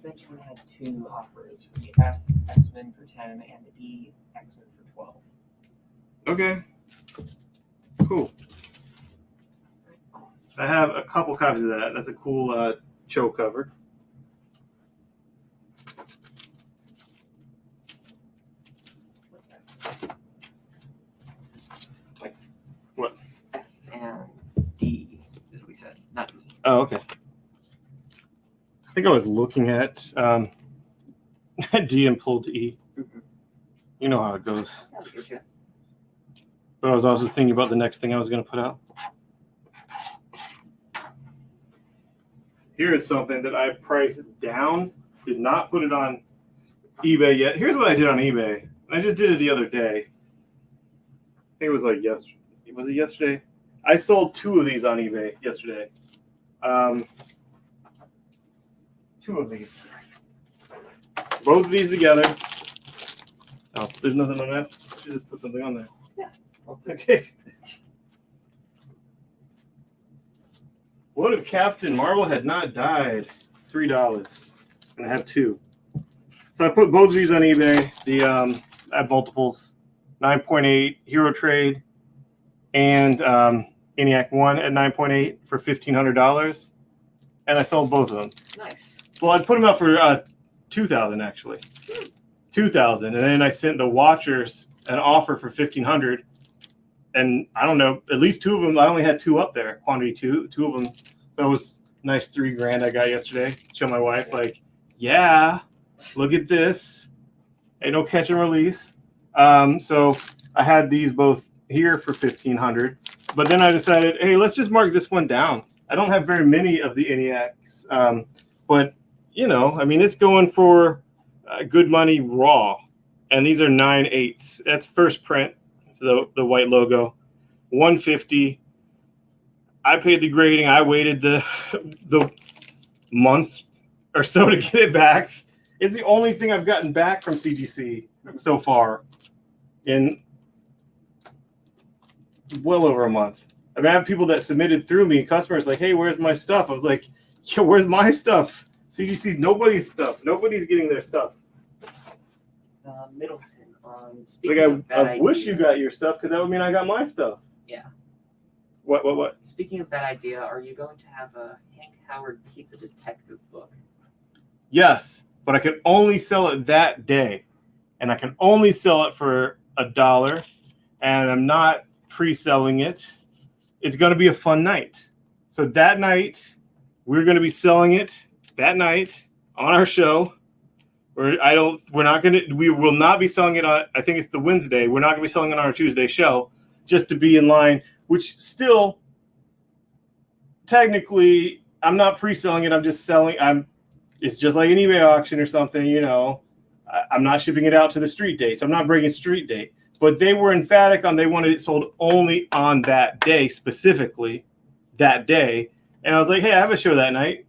Benjamin had 2 offers for the F X-Men for 10 and the D X-Men for 12. Okay. Cool. I have a couple copies of that. That's a cool show cover. What? F and D is what we said, not E. Oh, okay. I think I was looking at D and pulled E. Mm-hmm. You know how it goes. That'll get you. But I was also thinking about the next thing I was going to put out. Here is something that I priced down. Did not put it on eBay yet. Here's what I did on eBay. I just did it the other day. I think it was like yesterday. Was it yesterday? I sold 2 of these on eBay yesterday. 2 of these. Both of these together. Oh, there's nothing on that. Should just put something on there. Yeah. Okay. What if Captain Marvel had not died? $3. And I have 2. So I put both of these on eBay. I have multiples. 9.8 Hero Trade and ENIAC 1 at 9.8 for $1,500. And I sold both of them. Nice. Well, I put them out for $2,000 actually. $2,000, and then I sent the Watchers an offer for $1,500. And I don't know, at least 2 of them. I only had 2 up there. Quantity 2 of them. That was nice $3,000 I got yesterday. Show my wife, like, yeah, look at this. Ain't no catch and release. So I had these both here for $1,500. But then I decided, hey, let's just mark this one down. I don't have very many of the ENIACs, but I mean, it's going for good money raw, and these are 9/8. That's first print, so the white logo, $150. I paid the grading. I waited the month or so to get it back. It's the only thing I've gotten back from CGC so far in well over a month. I mean, I have people that submitted through me, customers like, hey, where's my stuff? I was like, yeah, where's my stuff? CGC's nobody's stuff. Nobody's getting their stuff. Middleton, Like, speaking of bad I wish idea, you got your stuff because that would mean I got my stuff. Yeah. What? Speaking of bad idea, are you going to have a Hank Howard Pizza Detective book? Yes, but I can only sell it that day. And I can only sell it for $1. And I'm not pre-selling it. It's going to be a fun night. So that night, we're going to be selling it that night on our show. We will not be selling it on, I think it's the Wednesday. We're not going to be selling it on our Tuesday show. just to be in line, which still technically I'm not pre-selling it. I'm just selling. It's just like an eBay auction or something, you know. I'm not shipping it out to the street date, so I'm not bringing street date. But they were emphatic on they wanted it sold only on that day, specifically that day. And I was like, hey, I have a show that night.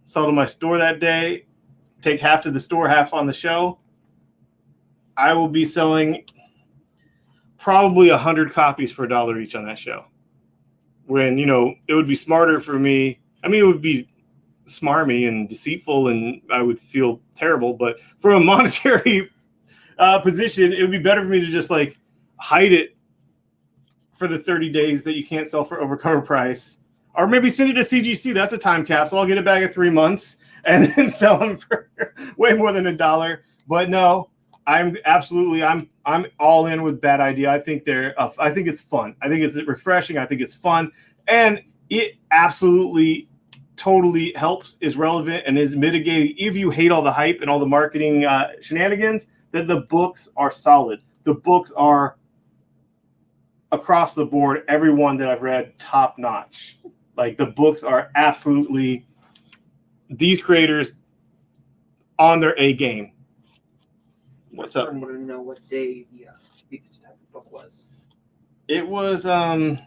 Sell to my store that day. Take half to the store, half on the show. I will be selling probably 100 copies for $1 each on that show. When, you know, it would be smarter for me. I mean, it would be smarmy and deceitful, and I would feel terrible. But from a monetary position, it would be better for me to just like hide it for the 30 days that you can't sell for over cover price, or maybe send it to CGC. That's a time capsule. I'll get it back in 3 months and then sell them for way more than $1. But no, I'm all in with Bad Idea. I think it's fun. I think it's refreshing. I think it's fun, and it absolutely totally helps, is relevant, and is mitigating. If you hate all the hype and all the marketing shenanigans, that the books are solid. The books are across the board, everyone that I've read, top notch. Like, the books are absolutely, these creators on their A game. What's up? I wanted to know what day the Pizza Detective book was. It was, I think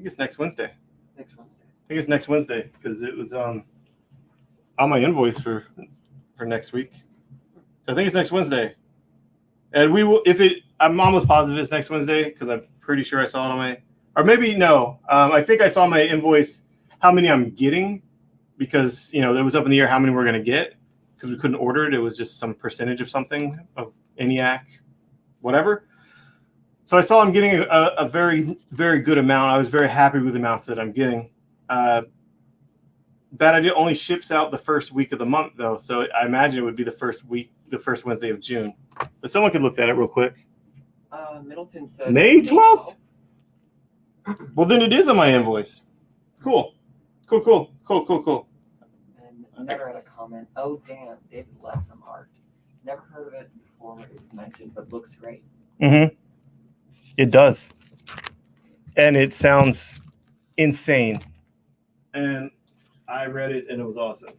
it's next Wednesday. Next Wednesday. I think it's next Wednesday because it was on my invoice for next week. So I think it's next Wednesday. And we will, I'm almost positive it's next Wednesday because I'm pretty sure I saw it on my, or maybe no. I think I saw my invoice, how many I'm getting, because, you know, it was up in the air how many we're going to get because we couldn't order it. It was just some percentage of something of ENIAC, whatever. So I saw I'm getting a very, very good amount. I was very happy with the amounts that I'm getting. Bad Idea only ships out the first week of the month, though. So I imagine it would be the first Wednesday of June. But someone could look at it real quick. Middleton said May 12th? Well, then it is on my invoice. Cool. And another had a comment. Oh, damn, David Latham art. Never heard of it before it was mentioned, but looks great. Mm-hmm. It does. And it sounds insane. And I read it, and it was awesome.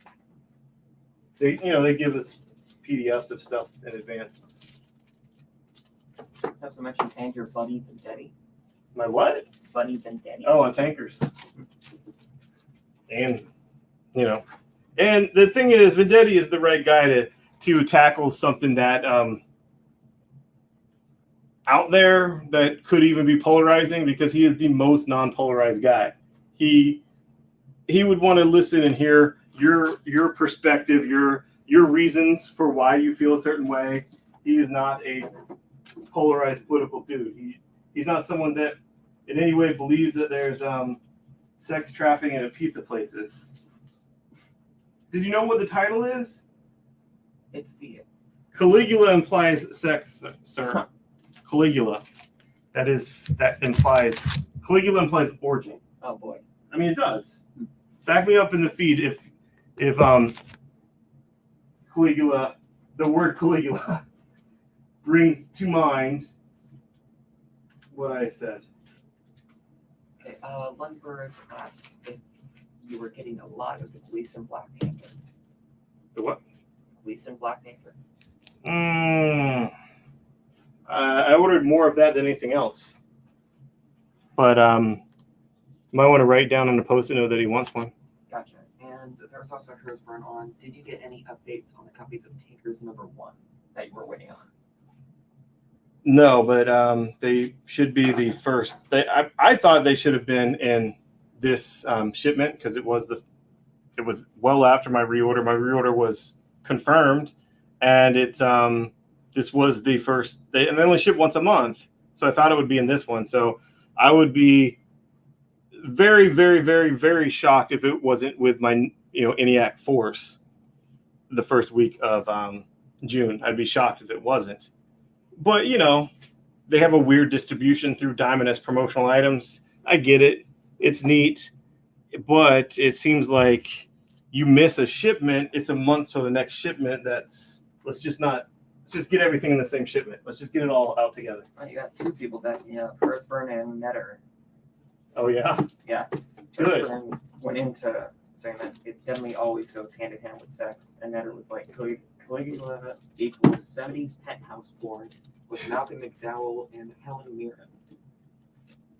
They give us PDFs of stuff in advance. Also mentioned and your Buddy Vendetti. My what? Buddy Vendetti. Oh, on tankers. And, you know, and the thing is, Vendetti is the right guy to tackle something that out there that could even be polarizing, because he is the most non-polarized guy. He would want to listen and hear your perspective, your reasons for why you feel a certain way. He is not a polarized political dude. He's not someone that in any way believes that there's sex trafficking at pizza places. Did you know what the title is? It's the Caligula implies sex, sir. Caligula. Caligula implies orgy. Oh boy. I mean, it does. Back me up in the feed if Caligula, the word Caligula, brings to mind what I said. Okay, Lundberg asked if you were getting a lot of the Gleason Black Panther. The what? Gleason Black Panther. I ordered more of that than anything else. But might want to write down on the post-it note that he wants one. Gotcha. And there was also Hersburn on. Did you get any updates on the copies of Tankers #1 that you were waiting on? No, but they should be the first. I thought they should have been in this shipment because it was well after my reorder. My reorder was confirmed, and it's this was the first. And they only ship once a month, so I thought it would be in this one. So I would be very, very, very, very shocked if it wasn't with my ENIAC Force the first week of June. I'd be shocked if it wasn't. But, they have a weird distribution through Diamond as promotional items. I get it. It's neat. But it seems like you miss a shipment, it's a month till the next shipment. Let's just not Let's just get everything in the same shipment. Let's just get it all out together. Oh, you got two people backing up, Hertzburn and Netter. Oh yeah. Yeah. Good. Hertzburn went into saying that it definitely always goes hand in hand with sex, and Netter was like, Caligula equals 70s penthouse porn with Malcolm McDowell and Helen Mirren.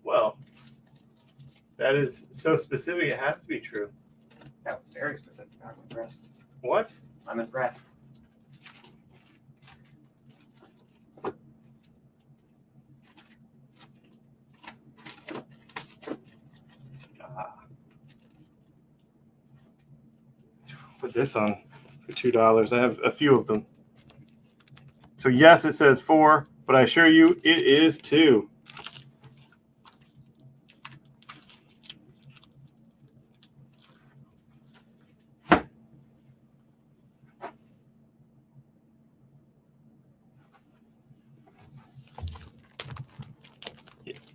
Well, that is so specific. It has to be true. That was very specific. I'm impressed. What? I'm impressed. Put this on for $2. I have a few of them. So yes, it says 4, but I assure you it is 2.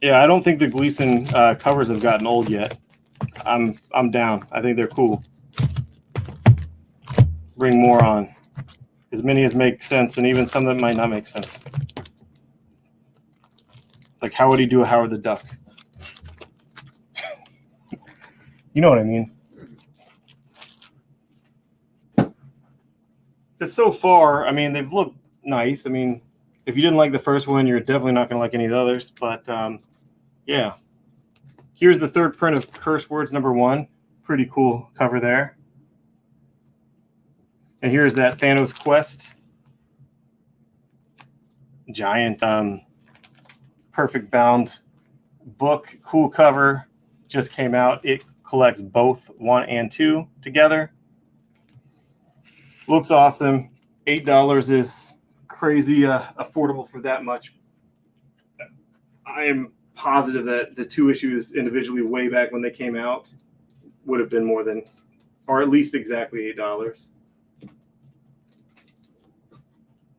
Yeah, I don't think the Gleason covers have gotten old yet. I'm down. I think they're cool. Bring more on. As many as make sense, and even some that might not make sense. Like, how would he do a Howard the Duck? You know what I mean? Because so far, I mean, they've looked nice. I mean, if you didn't like the first one, you're definitely not going to like any of the others. But, yeah. Here's the third print of Curse Words #1. Pretty cool cover there. And here's that Thanos Quest. Giant perfect bound book. Cool cover. Just came out. It collects both 1 and 2 together. Looks awesome. $8 is crazy affordable for that much. I am positive that the 2 issues individually way back when they came out would have been more than, or at least exactly $8.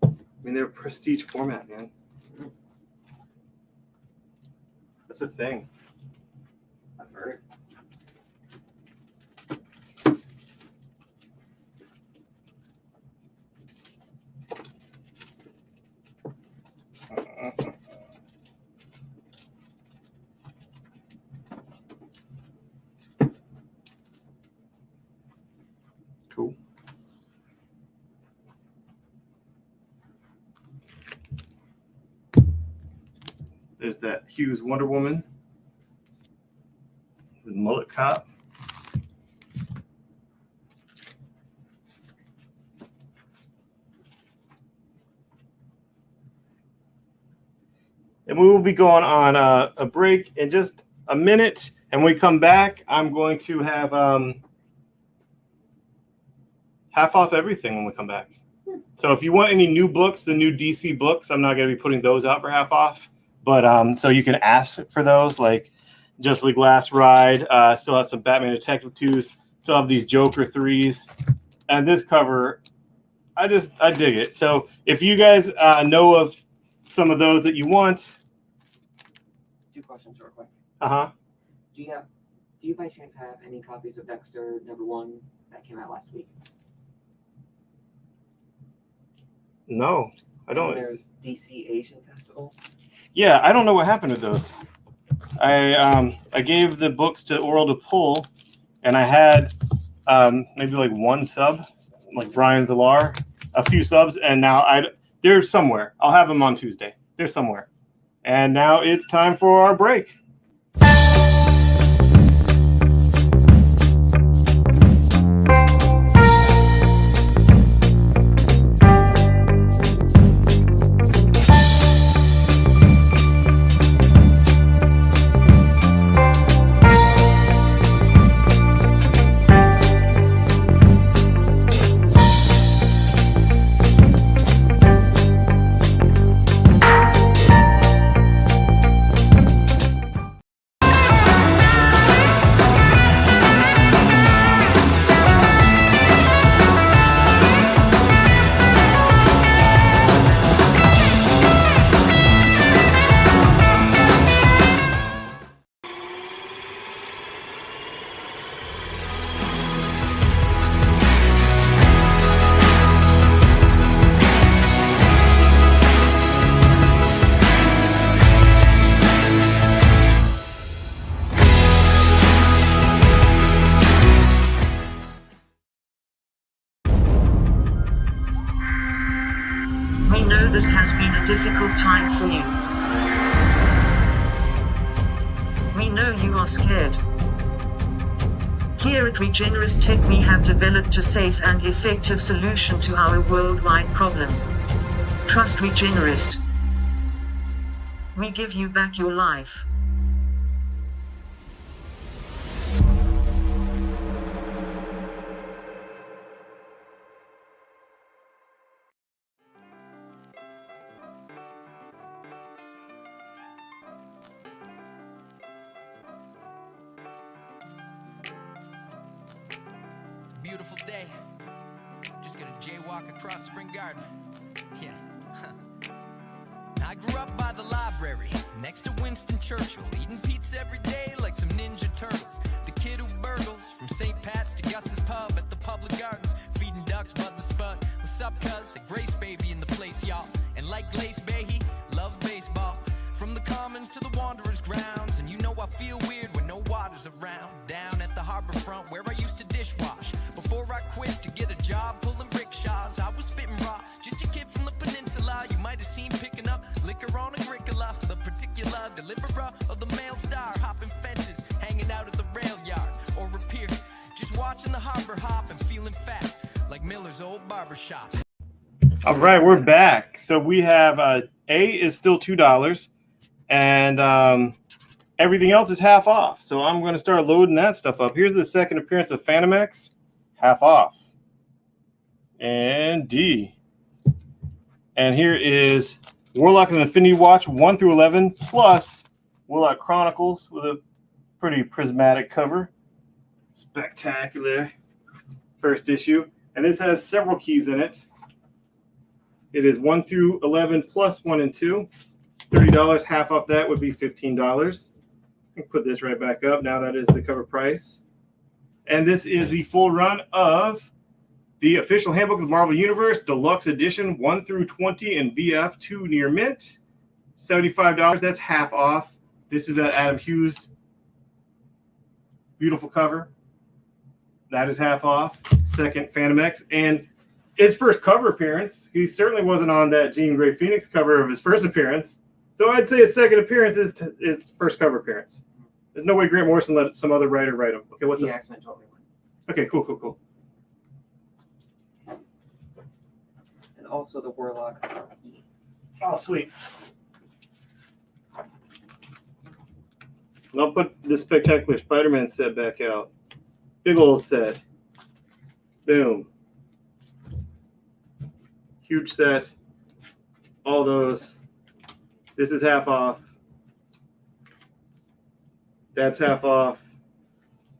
I mean, they're prestige format, man. That's a thing. I've heard. Cool. There's that Hughes Wonder Woman with mullet cop. And we will be going on a break in just a minute. And when we come back, I'm going to have half off everything when we come back. So if you want any new books, the new DC books, I'm not going to be putting those out for half off. But so you can ask for those, like Justice League Last Ride. Still have some Batman Detective 2s. Still have these Joker 3s. And this cover, I dig it. So if you guys know of some of those that you want. 2 questions real quick. Uh-huh. Do you by chance have any copies of Dexter #1 that came out last week? No, I don't. And there's DC Asian Festival. Yeah, I don't know what happened to those. I gave the books to Oral to pull, and I had maybe like 1 sub, like Brian Villar, a few subs, and now they're somewhere. I'll have them on Tuesday. They're somewhere. And now it's time for our break. know this has been a difficult time for you. We know you are scared. Here at Regenerist Tech we have developed a safe and effective solution to our worldwide problem. Trust Regenerist. We give you back your life. Beautiful day. Just gonna jaywalk across Spring Garden. Yeah. I grew up by the library, next to Winston Churchill, eating pizza every day like some Ninja Turtles. The kid who burgles from St. Pat's to Gus's Pub at the Public Gardens, feeding ducks Bud the Spud. What's up, cuz? A Grace baby in the place, y'all. And like Glace Bay, he loves baseball. From the Commons to the Wanderers grounds, and you know I feel weird when no water's around. Down at the harbor front where I used to dishwash. Before I quit to get a job pulling rickshaws, I was spitting raw, just a kid from the peninsula. You might have seen picking up liquor on Agricola, the particular deliverer of the Mail Star, hopping fences, hanging out at the rail yard, or a pier, just watching the harbor hop and feeling fat, like Miller's old barbershop. All right, we're back. So we have A is still $2, and everything else is half off. So I'm going to start loading that stuff up. Here's the second appearance of Phantom X, half off. And D. And here is Warlock and the Infinity Watch 1 through 11, plus Warlock Chronicles with a pretty prismatic cover. Spectacular first issue. And this has several keys in it. It is 1 through 11 plus 1 and 2. $30, half off that would be $15. I can put this right back up. Now that is the cover price. And this is the full run of the official handbook of the Marvel Universe, Deluxe Edition 1 through 20 in VF2 near mint. $75. That's half off. This is that Adam Hughes beautiful cover. That is half off. Second, Phantom X. And his first cover appearance, he certainly wasn't on that Jean Grey Phoenix cover of his first appearance. So I'd say his second appearance is his first cover appearance. There's no way Grant Morrison let some other writer write him. Okay, what's The up? X-Men totally won. Okay, cool. And also the Warlock. Oh, sweet. And I'll put this spectacular Spider-Man set back out. Big old set. Boom. Huge set. All those. This is half off. That's half off.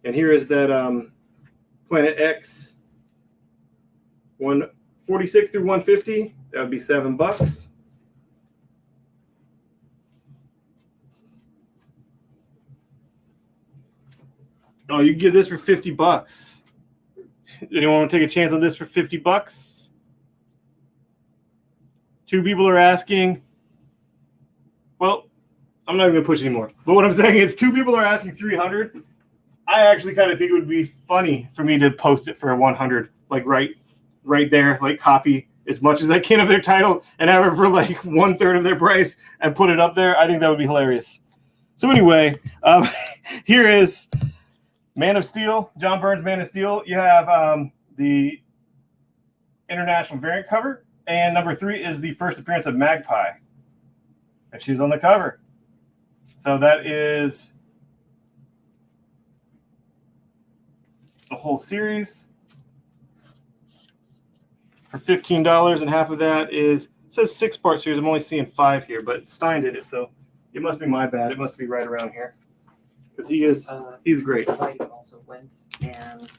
And here is that Planet X 146 through 150. That would be $7. Oh, you can get this for $50. Anyone want to take a chance on this for $50? Two people are asking. Well, I'm not even gonna push anymore. But what I'm saying is, two people are asking $300. I actually kind of think it would be funny for me to post it for $100, like right there, like copy as much as I can of their title and have it for like 1/3 of their price and put it up there. I think that would be hilarious. So anyway, here is Man of Steel, John Byrne's Man of Steel. You have the international variant cover, and number 3 is the first appearance of Magpie. And she's on the cover. So that is the whole series for $15, and half of that is, it says 6-part series. I'm only seeing 5 here, but Stein did it, so it must be my bad. It must be right around here. Because he's great. Spidey also went, and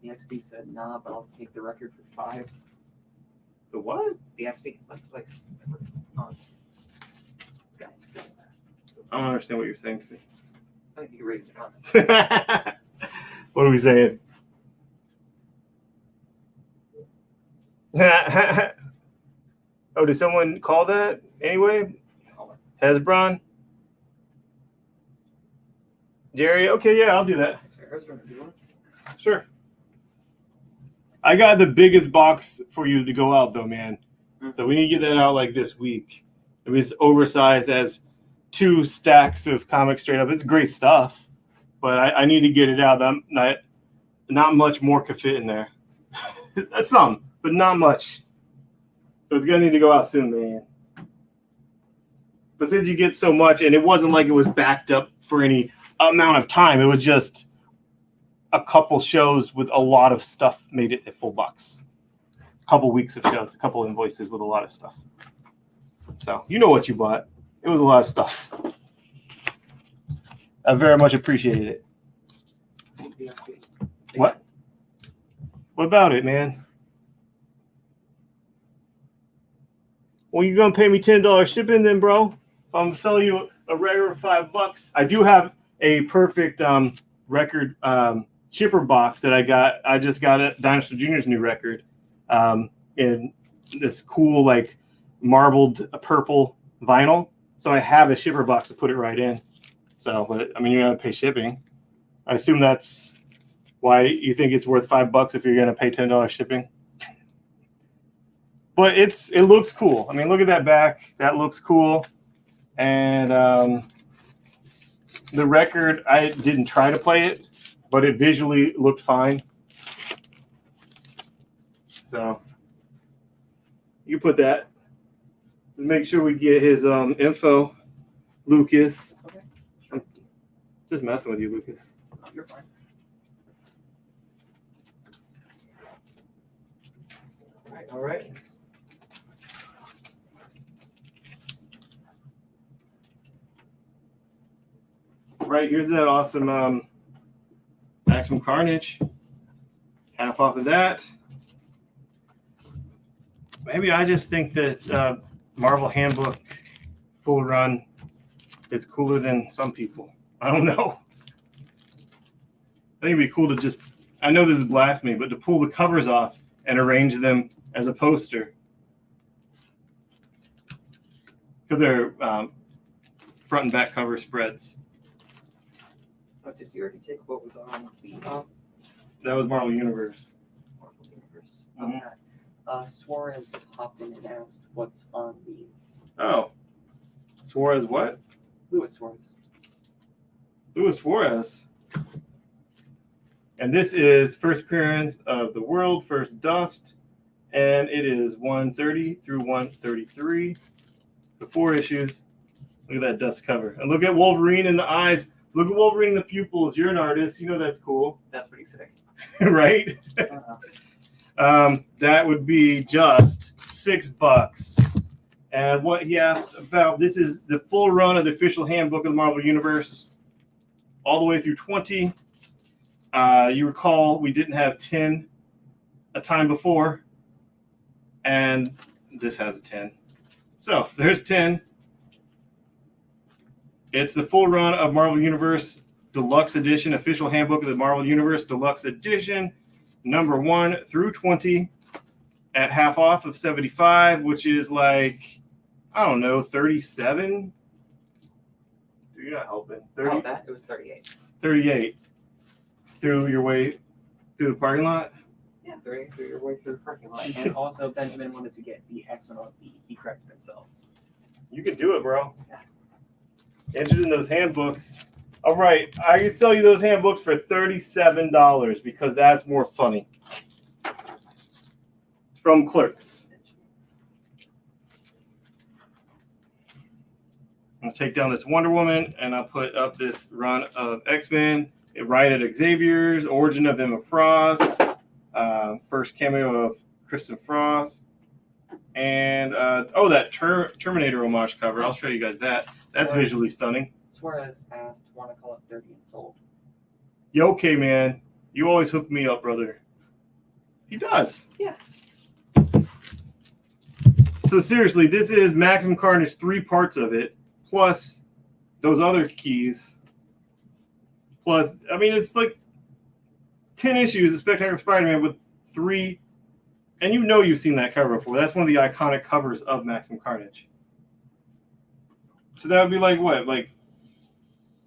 the XP said, nah, but I'll take the record for 5. The what? The XP, like on. I don't understand what you're saying to me. I think you can read the comments. What are we saying? Oh, did someone call that anyway? Hezbron? Jerry? Okay, yeah, I'll do that. Sure. I got the biggest box for you to go out, though, man. So we need to get that out like this week. It was oversized as 2 stacks of comics straight up. It's great stuff, but I need to get it out. Not much more could fit in there. That's some, but not much. So it's gonna need to go out soon, man. But since you get so much, and it wasn't like it was backed up for any amount of time, it was just a couple shows with a lot of stuff made it a full box. A couple weeks of shows, a couple invoices with a lot of stuff. So you know what you bought. It was a lot of stuff. I very much appreciated it. What? What about it, man? Well, you're gonna pay me $10 shipping then, bro. If I'm selling you a regular $5, I do have a perfect record shipper box that I got. I just got a Dinosaur Jr.'s new record in this cool like marbled purple vinyl. So I have a shipper box to put it right in. So, but I mean, you're gonna pay shipping. I assume that's why you think it's worth $5 if you're gonna pay $10 shipping. But it looks cool. I mean, look at that back. That looks cool. And the record, I didn't try to play it, but it visually looked fine. So you put that. Make sure we get his info, Lucas. Okay. I'm just messing with you, Lucas. Oh, you're fine. All right. Right, here's that awesome Maximum Carnage. Half off of that. Maybe I just think that Marvel Handbook full run is cooler than some people. I don't know. I think it'd be cool to just, I know this is blasphemy, but to pull the covers off and arrange them as a poster. Because they're front and back cover spreads. Oh, did you already take what was on the That was Marvel Universe. Marvel Universe? Mhm. Okay. Suarez hopped in and asked what's on the Oh. Suarez what? Luis Suarez. Luis Suarez. And this is first appearance of the World, First Dust. And it is 130 through 133. The 4 issues. Look at that dust cover. And look at Wolverine in the eyes. Look at Wolverine in the pupils. You're an artist. You know that's cool. That's pretty sick. Right? That would be just $6. And what he asked about, this is the full run of the official handbook of the Marvel Universe, all the way through 20. You recall we didn't have 10 a time before, and this has a 10. So there's 10. It's the full run of Marvel Universe Deluxe Edition, official handbook of the Marvel Universe Deluxe Edition, number 1 through 20, at half off of 75, which is like, I don't know, 37. You're not helping. 30, Oh, that it was 38. 38 through your way through the parking lot. Yeah, 38 through your way through the parking lot. And also, Benjamin wanted to get the X-Men on B. He corrected himself. You can do it, bro. Entered in those handbooks. All right, I can sell you those handbooks for $37 because that's more funny. It's from Clerks. I'll take down this Wonder Woman and I'll put up this run of X-Men. Right at Xavier's, Origin of Emma Frost, first cameo of Kristen Frost, and that Terminator homage cover. I'll show you guys that. That's visually stunning. Suarez asked, want to call it 30 and sold? Yo, okay, man. You always hook me up, brother. He does. Yeah. So seriously, this is Maximum Carnage, 3 parts of it, plus those other keys. Plus, I mean, it's like 10 issues of Spectacular Spider-Man with 3, and you know you've seen that cover before. That's one of the iconic covers of Maximum Carnage. So that would be like what, like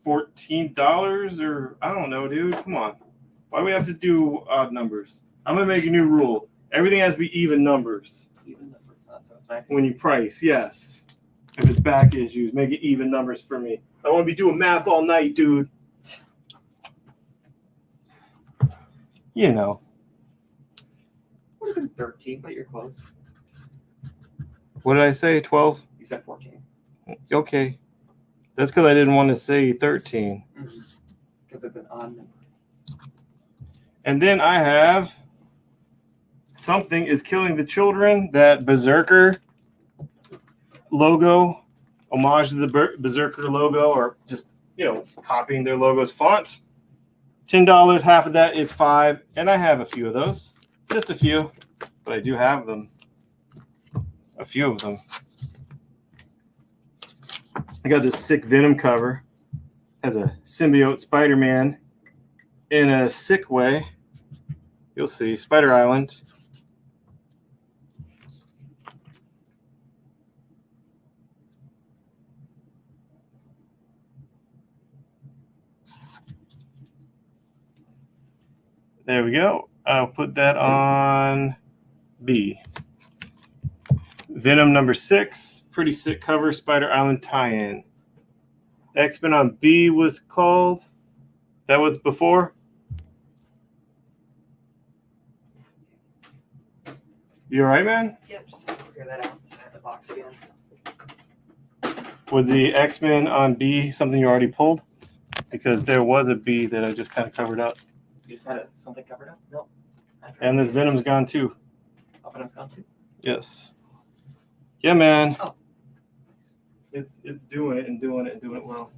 $14 or I don't know, dude. Come on, why do we have to do odd numbers? I'm gonna make a new rule. Everything has to be even numbers. Even numbers. So it's nice. when you price. Yes. If it's back issues, make it even numbers for me. I want to be doing math all night, dude. You know. Would have been 13, but you're close. What did I say? 12? You said 14. Okay. That's because I didn't want to say 13. Because it's an odd number. And then I have Something is Killing the Children, that Berserker logo, homage to the Berserker logo, or just, copying their logo's font. $10, half of that is $5, and I have a few of those. Just a few, but I do have them. A few of them. I got this sick Venom cover. Has a symbiote Spider-Man in a sick way. You'll see. Spider Island. There we go. I'll put that on B. Venom number 6. Pretty sick cover. Spider Island tie-in. X-Men on B was called. That was before. You all right, man? Yep, just figure that out. Just have the box again. Was the X-Men on B something you already pulled? Because there was a B that I just kind of covered up. You just had something covered up? Nope. And this Venom's gone too. Oh, Venom's gone too? Yes. Yeah, man. Oh. It's doing it and doing it and doing it well.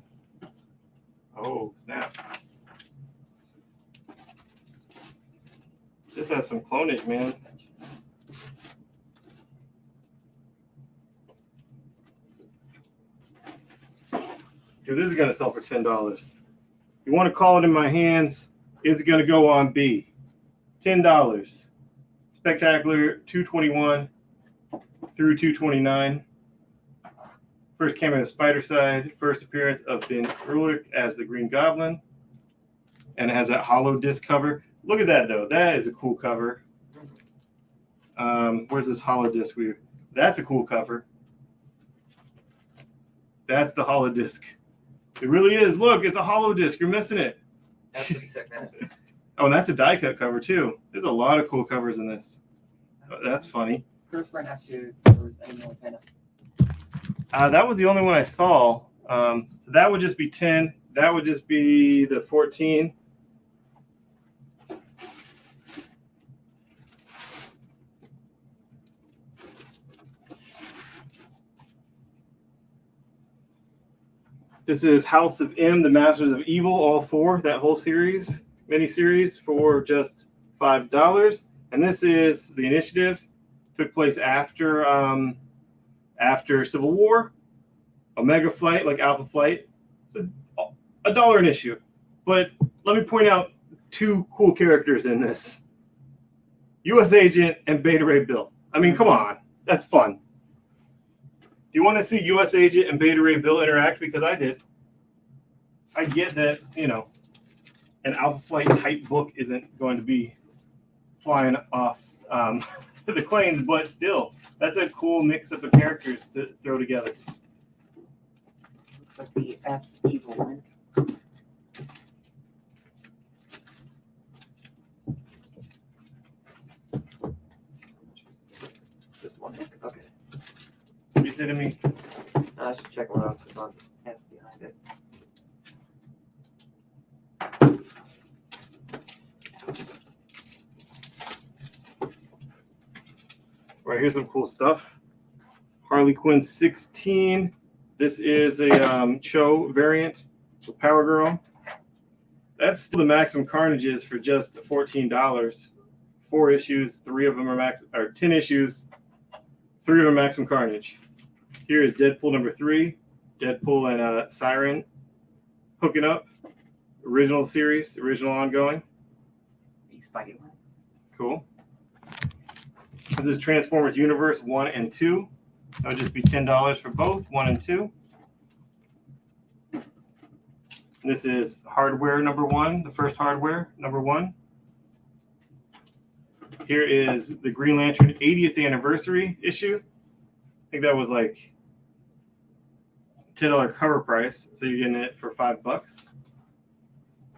Oh, snap. This has some clonage, man. Dude, this is going to sell for $10. You want to call it in my hands, it's going to go on B. $10. Spectacular 221 through 229. First came in a Spider Side. First appearance of Ben Urlich as the Green Goblin. And it has that hollow disc cover. Look at that, though. That is a cool cover. Where's this hollow disc? That's a cool cover. That's the hollow disc. It really is. Look, it's a hollow disc. You're missing it. That's pretty sick, man. Oh, and that's a die cut cover, too. There's a lot of cool covers in this. Oh, that's funny. First right after there was any more Venom. That was the only one I saw. So that would just be 10. That would just be the 14. This is House of M, the Masters of Evil, all four, that whole series, miniseries, for just $5. And this is the Initiative. Took place after Civil War. Omega Flight, like Alpha Flight. It's $1 an issue. But let me point out two cool characters in this. U.S. Agent and Beta Ray Bill. I mean, come on. That's fun. Do you want to see U.S. Agent and Beta Ray Bill interact? Because I did. I get that, an Alpha Flight type book isn't going to be flying off the planes, but still, that's a cool mix-up of characters to throw together. Looks like the F Evil went. Just one book. Okay. You kidding me? I should check what else was on F behind it. Right, here's some cool stuff. Harley Quinn 16. This is a Cho variant with Power Girl. That's still the Maximum Carnages for just $14. 4 issues, 3 of them are 10 issues, 3 of them Maximum Carnage. Here is Deadpool number 3. Deadpool and Siren hooking up. Original series, original ongoing. The Spidey one. Cool. This is Transformers Universe 1 and 2. That would just be $10 for both, 1 and 2. This is Hardware number 1, the first Hardware number 1. Here is the Green Lantern 80th anniversary issue. think that was like $10 cover price. So you're getting it for $5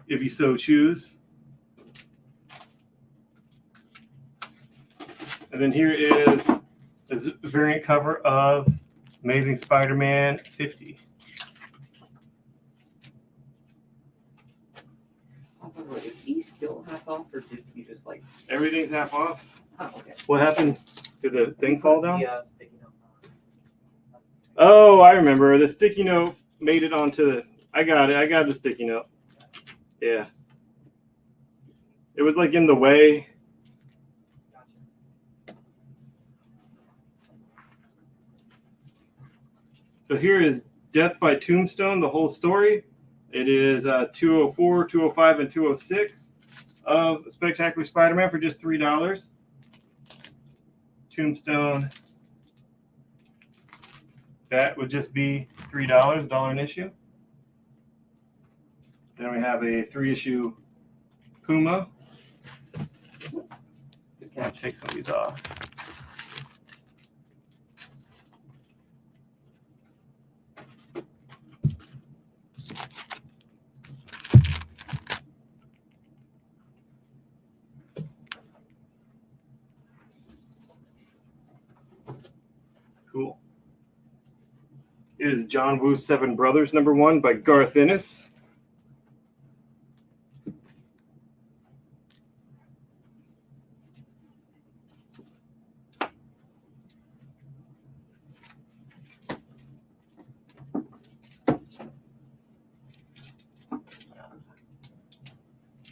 if you so choose. And then here is this variant cover of Amazing Spider-Man 50. Is he still half off, or did he just like? Everything's half off. Oh, okay. What happened? Did the thing fall down? Yeah, sticky note. Oh, I remember. The sticky note made it onto the... I got it. I got the sticky note. Yeah. It was like in the way. So here is Death by Tombstone, the whole story. It is 204, 205, and 206 of Spectacular Spider-Man for just $3. Tombstone. That would just be $3, $1 an issue. Then we have a 3-issue Puma. I'll take some of these off. Cool. It is John Woo's Seven Brothers, #1 by Garth Ennis.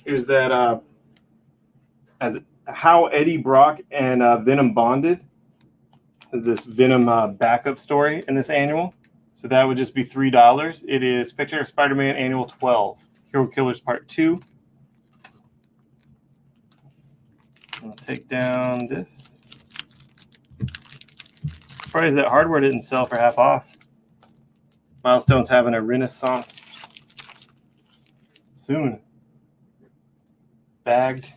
Here's that as how Eddie Brock and Venom bonded. This Venom backup story in this annual. So that would just be $3. It is Spectacular Spider-Man Annual 12, Hero Killers Part 2. I'll take down this. Surprised that hardware didn't sell for half off. Milestone's having a renaissance soon. Bagged.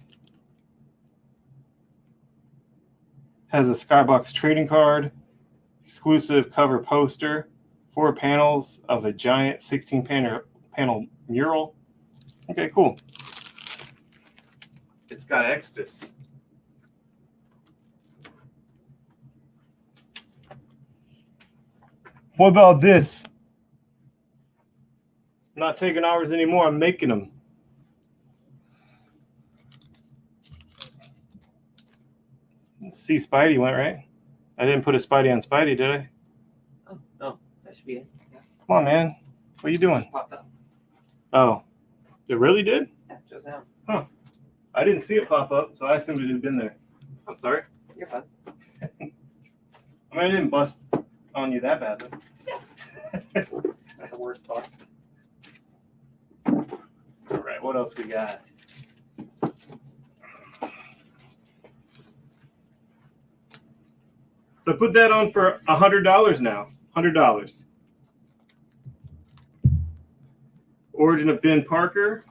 Has a Skybox trading card, exclusive cover poster, 4 panels of a giant 16 panel mural. Okay, cool. It's got Extus. What about this? I'm not taking hours anymore, I'm making them. See, Spidey went, right? I didn't put a Spidey on Spidey, did I? Oh, no, that should be it. Yeah. Come on, man. What are you doing? Popped up. Oh, it really did? Yeah, just now. Huh. I didn't see it pop up, so I assumed it had been there. I'm sorry. You're fine. I mean, I didn't bust on you that badly. Not the worst bust. All right, what else we got? So put that on for $100 now. $100. Origin of Ben Parker.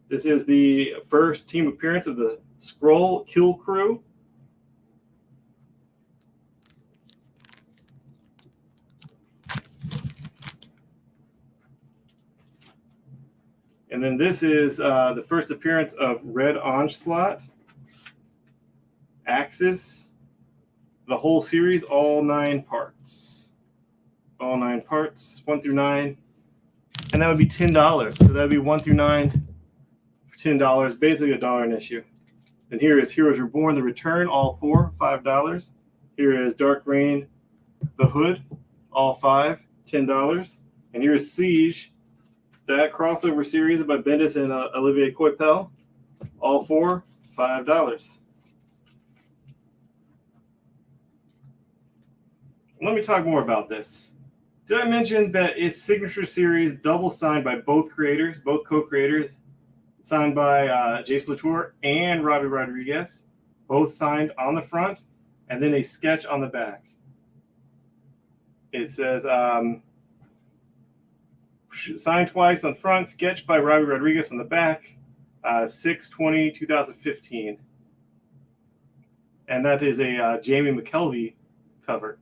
This is the first team appearance of the Skrull Kill Crew. And then this is the first appearance of Red Onslaught. Axis, the whole series, all 9 parts. All 9 parts, 1 through 9. And that would be $10. So that would be 1 through 9 for $10, basically $1 an issue. And here is Heroes Reborn, The Return, all 4, $5. Here is Dark Reign, The Hood, all 5, $10. And here is Siege, that crossover series by Bendis and Olivier Coipel, all 4, $5. Let me talk more about this. Did I mention that it's signature series, double signed by both creators, both co-creators, signed by Jason Latour and Robbie Rodriguez, both signed on the front, and then a sketch on the back. It says, signed twice on front, sketched by Robbie Rodriguez on the back, 6/20/2015. And that is a Jamie McKelvey cover.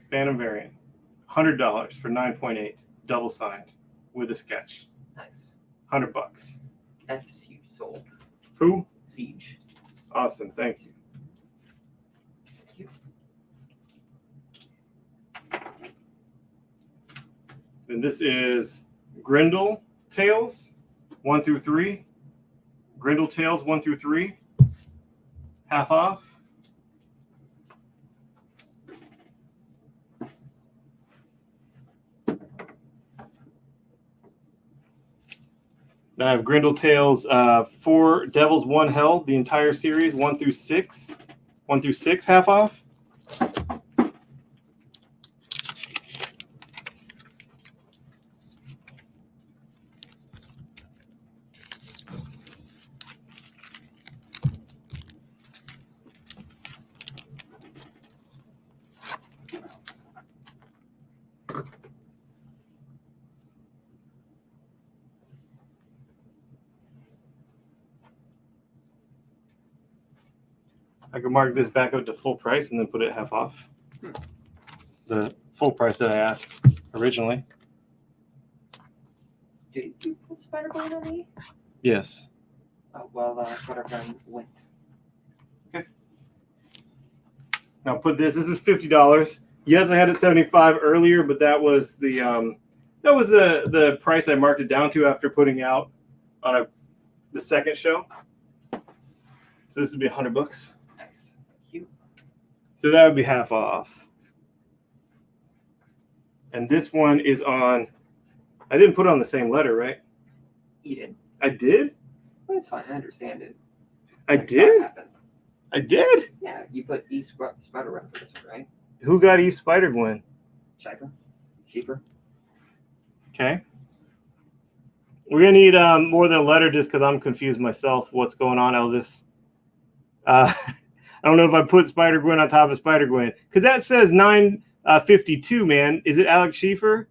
Phantom variant. $100 for 9.8, double signed with a sketch. Nice. $100. F Siege sold. Who? Siege. Awesome. Thank you. Thank you. Then this is Grendel Tales 1 through 3. Grendel Tales 1 through 3. Half off. Then I have Grendel Tales 4 Devils 1 Hell, the entire series 1 through 6. 1 through 6 half off. I could mark this back up to full price and then put it half off. The full price that I asked originally. Did you put Spider-Man on me? Yes. Oh, well, Spider-Man went. Now put this. This is $50. Yes, I had it 75 earlier, but that was the price I marked it down to after putting out on the second show. So this would be $100. Nice. Thank you. So that would be half off. And this one is on. I didn't put it on the same letter, right? Eden. I did. But it's fine. I understand it. I Like, did. that happened. I did. Yeah, you put Spider-Man for this one, right? Who got East Spider Gwen? Schieffer? Schieffer? Okay. We're gonna need more than a letter just because I'm confused myself. What's going on, Elvis? I don't know if I put Spider Gwen on top of Spider Gwen because that says 952. Man, is it Alex Schieffer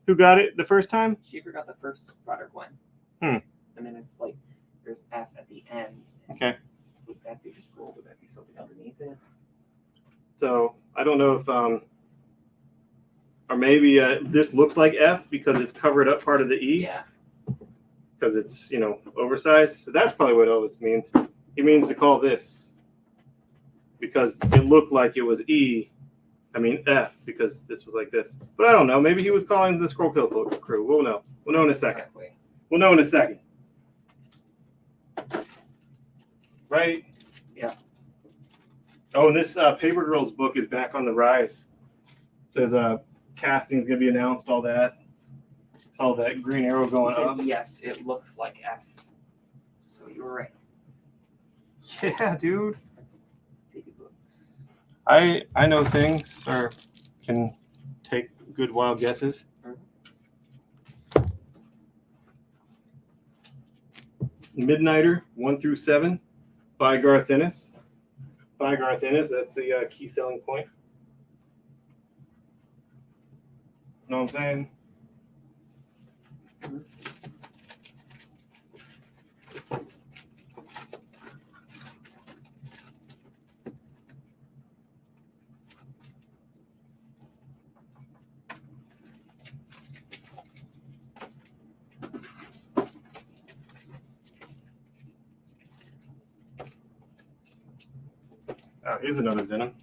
who got it the first time? Schieffer got the first Spider-Gwen. Hmm. And then it's like there's F at the end. Okay. Would that be just roll? Would that be something underneath it? So I don't know if or maybe this looks like F because it's covered up part of the E. Yeah. Because it's oversized. So that's probably what Elvis means. He means to call this because it looked like it was E. I mean F because this was like this. But I don't know. Maybe he was calling the Scroll Kill crew. We'll know. We'll know in a second. Exactly. We'll know in a second. Right? Yeah. Oh, and this Paper Girls book is back on the rise. It says casting is going to be announced, all that. It's all that green arrow going He said, up. yes, it looked like F. So you were right. Yeah, dude. Baby books. I know things or can take good wild guesses. Midnighter 1 through 7 by Garth Ennis. By Garth Ennis, that's the key selling point. Know what I'm saying? Oh, here's another Venom.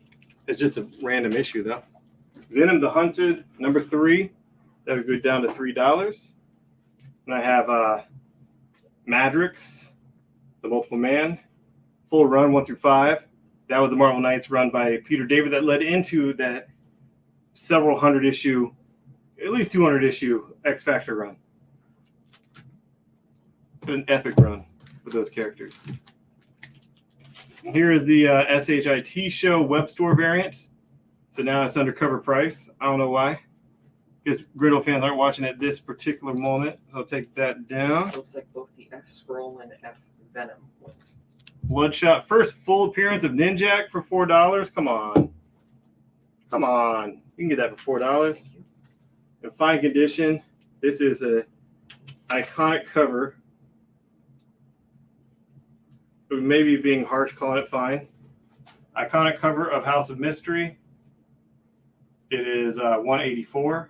It's just a random issue, though. Venom the Hunted, number 3. That would go down to $3. And I have Madrix, the Multiple Man, full run 1 through 5. That was the Marvel Knights run by Peter David that led into that several hundred issue, at least 200 issue X Factor run. An epic run with those characters. Here is the SHIT show web store variant. So now it's under cover price. I don't know why. Because Griddle fans aren't watching at this particular moment. So I'll take that down. Looks like both the F Scroll and F Venom went. Bloodshot. First full appearance of Ninjak for $4. Come on. Come on. You can get that for $4. In fine condition. This is a iconic cover maybe being harsh, calling it fine. Iconic cover of House of Mystery. It is $184.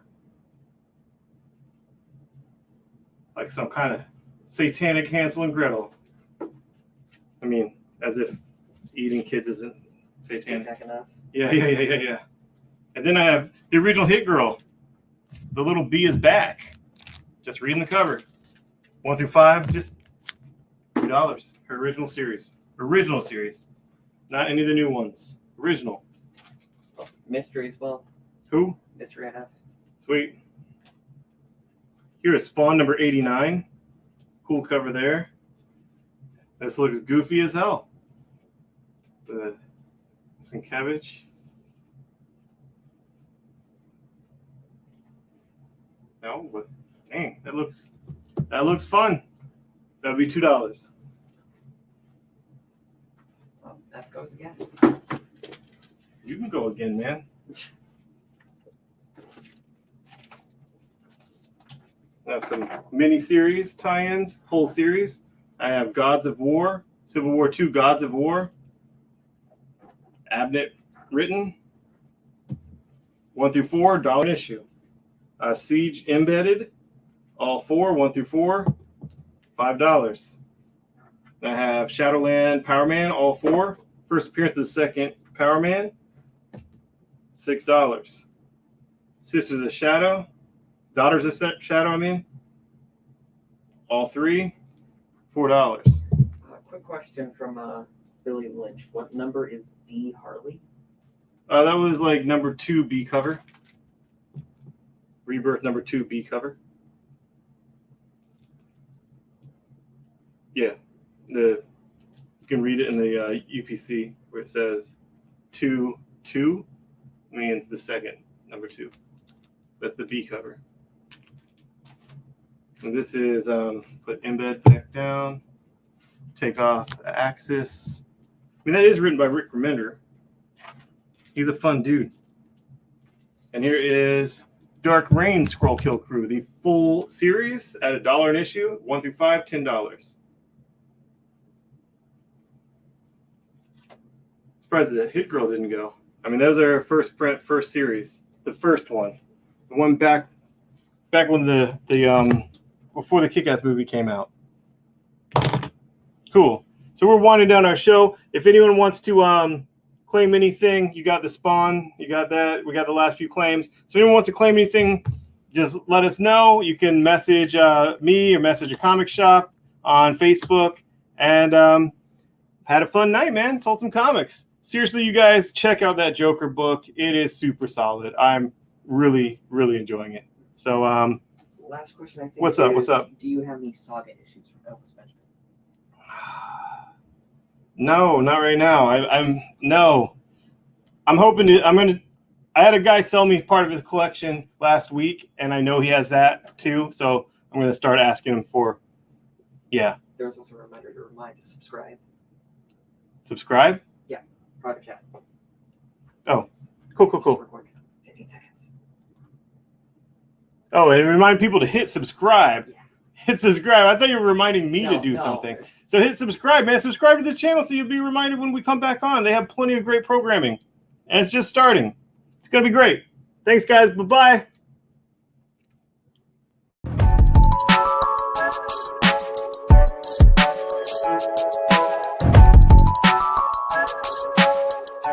Like some kind of satanic Hansel and Gretel. I mean, as if eating kids isn't satanic. Enough. Yeah. And then I have the original Hit Girl. The little bee is back. Just reading the cover. 1 through 5, just $2. Her original series. Not any of the new ones. Original. Mystery as well. Who? Mystery NF. Sweet. Here is Spawn number 89. Cool cover there. This looks goofy as hell. Some cabbage. No, but dang, that looks fun. That would be $2. Well, F goes again. You can go again, man. I have some mini-series tie-ins, whole series. I have Gods of War, Civil War II, Gods of War. Abnett written. 1 through 4, $1 issue. Siege Embedded, all 4, 1 through 4, $5. I have Shadowland Power Man, all 4. First appearance of the second Power Man, $6. Sisters of Shadow, Daughters of Shadow, all 3, $4. Quick question from Billy Lynch. What number is D Harley? That was like number 2 B cover. Rebirth number 2 B cover. Yeah, you can read it in the UPC where it says 2 means the second number 2. That's the B cover. And this is put embed back down, take off the axis. That is written by Rick Remender. He's a fun dude. And here is Dark Reign Scroll Kill Crew, the full series at $1 an issue, 1 through 5, $10. Surprised that Hit Girl didn't go. That was our first print, first series, the first one, the one back when the before the Kick-Ass movie came out. Cool. So we're winding down our show. If anyone wants to claim anything, you got the Spawn, you got that. We got the last few claims. So if anyone wants to claim anything, just let us know. You can message me or message a comic shop on Facebook. And had a fun night, man. Sold some comics. Seriously, you guys, check out that Joker book. It is super solid. I'm really, really enjoying it. So, last question, I think. What's up? Do you have any Saga issues from Elvis Benjamin? No, not right now. I'm hoping to. I had a guy sell me part of his collection last week, and I know he has that too. So I'm gonna start asking him for. Yeah. There's also a reminder to remind to subscribe. Subscribe? Yeah. Private chat. Oh, cool. Record 15 seconds. Oh, and remind people to hit subscribe. Yeah. Hit subscribe. I thought you were reminding me to do something. So hit subscribe, man. Subscribe to the channel so you'll be reminded when we come back on. They have plenty of great programming. And it's just starting. It's going to be great. Thanks, guys. Bye-bye.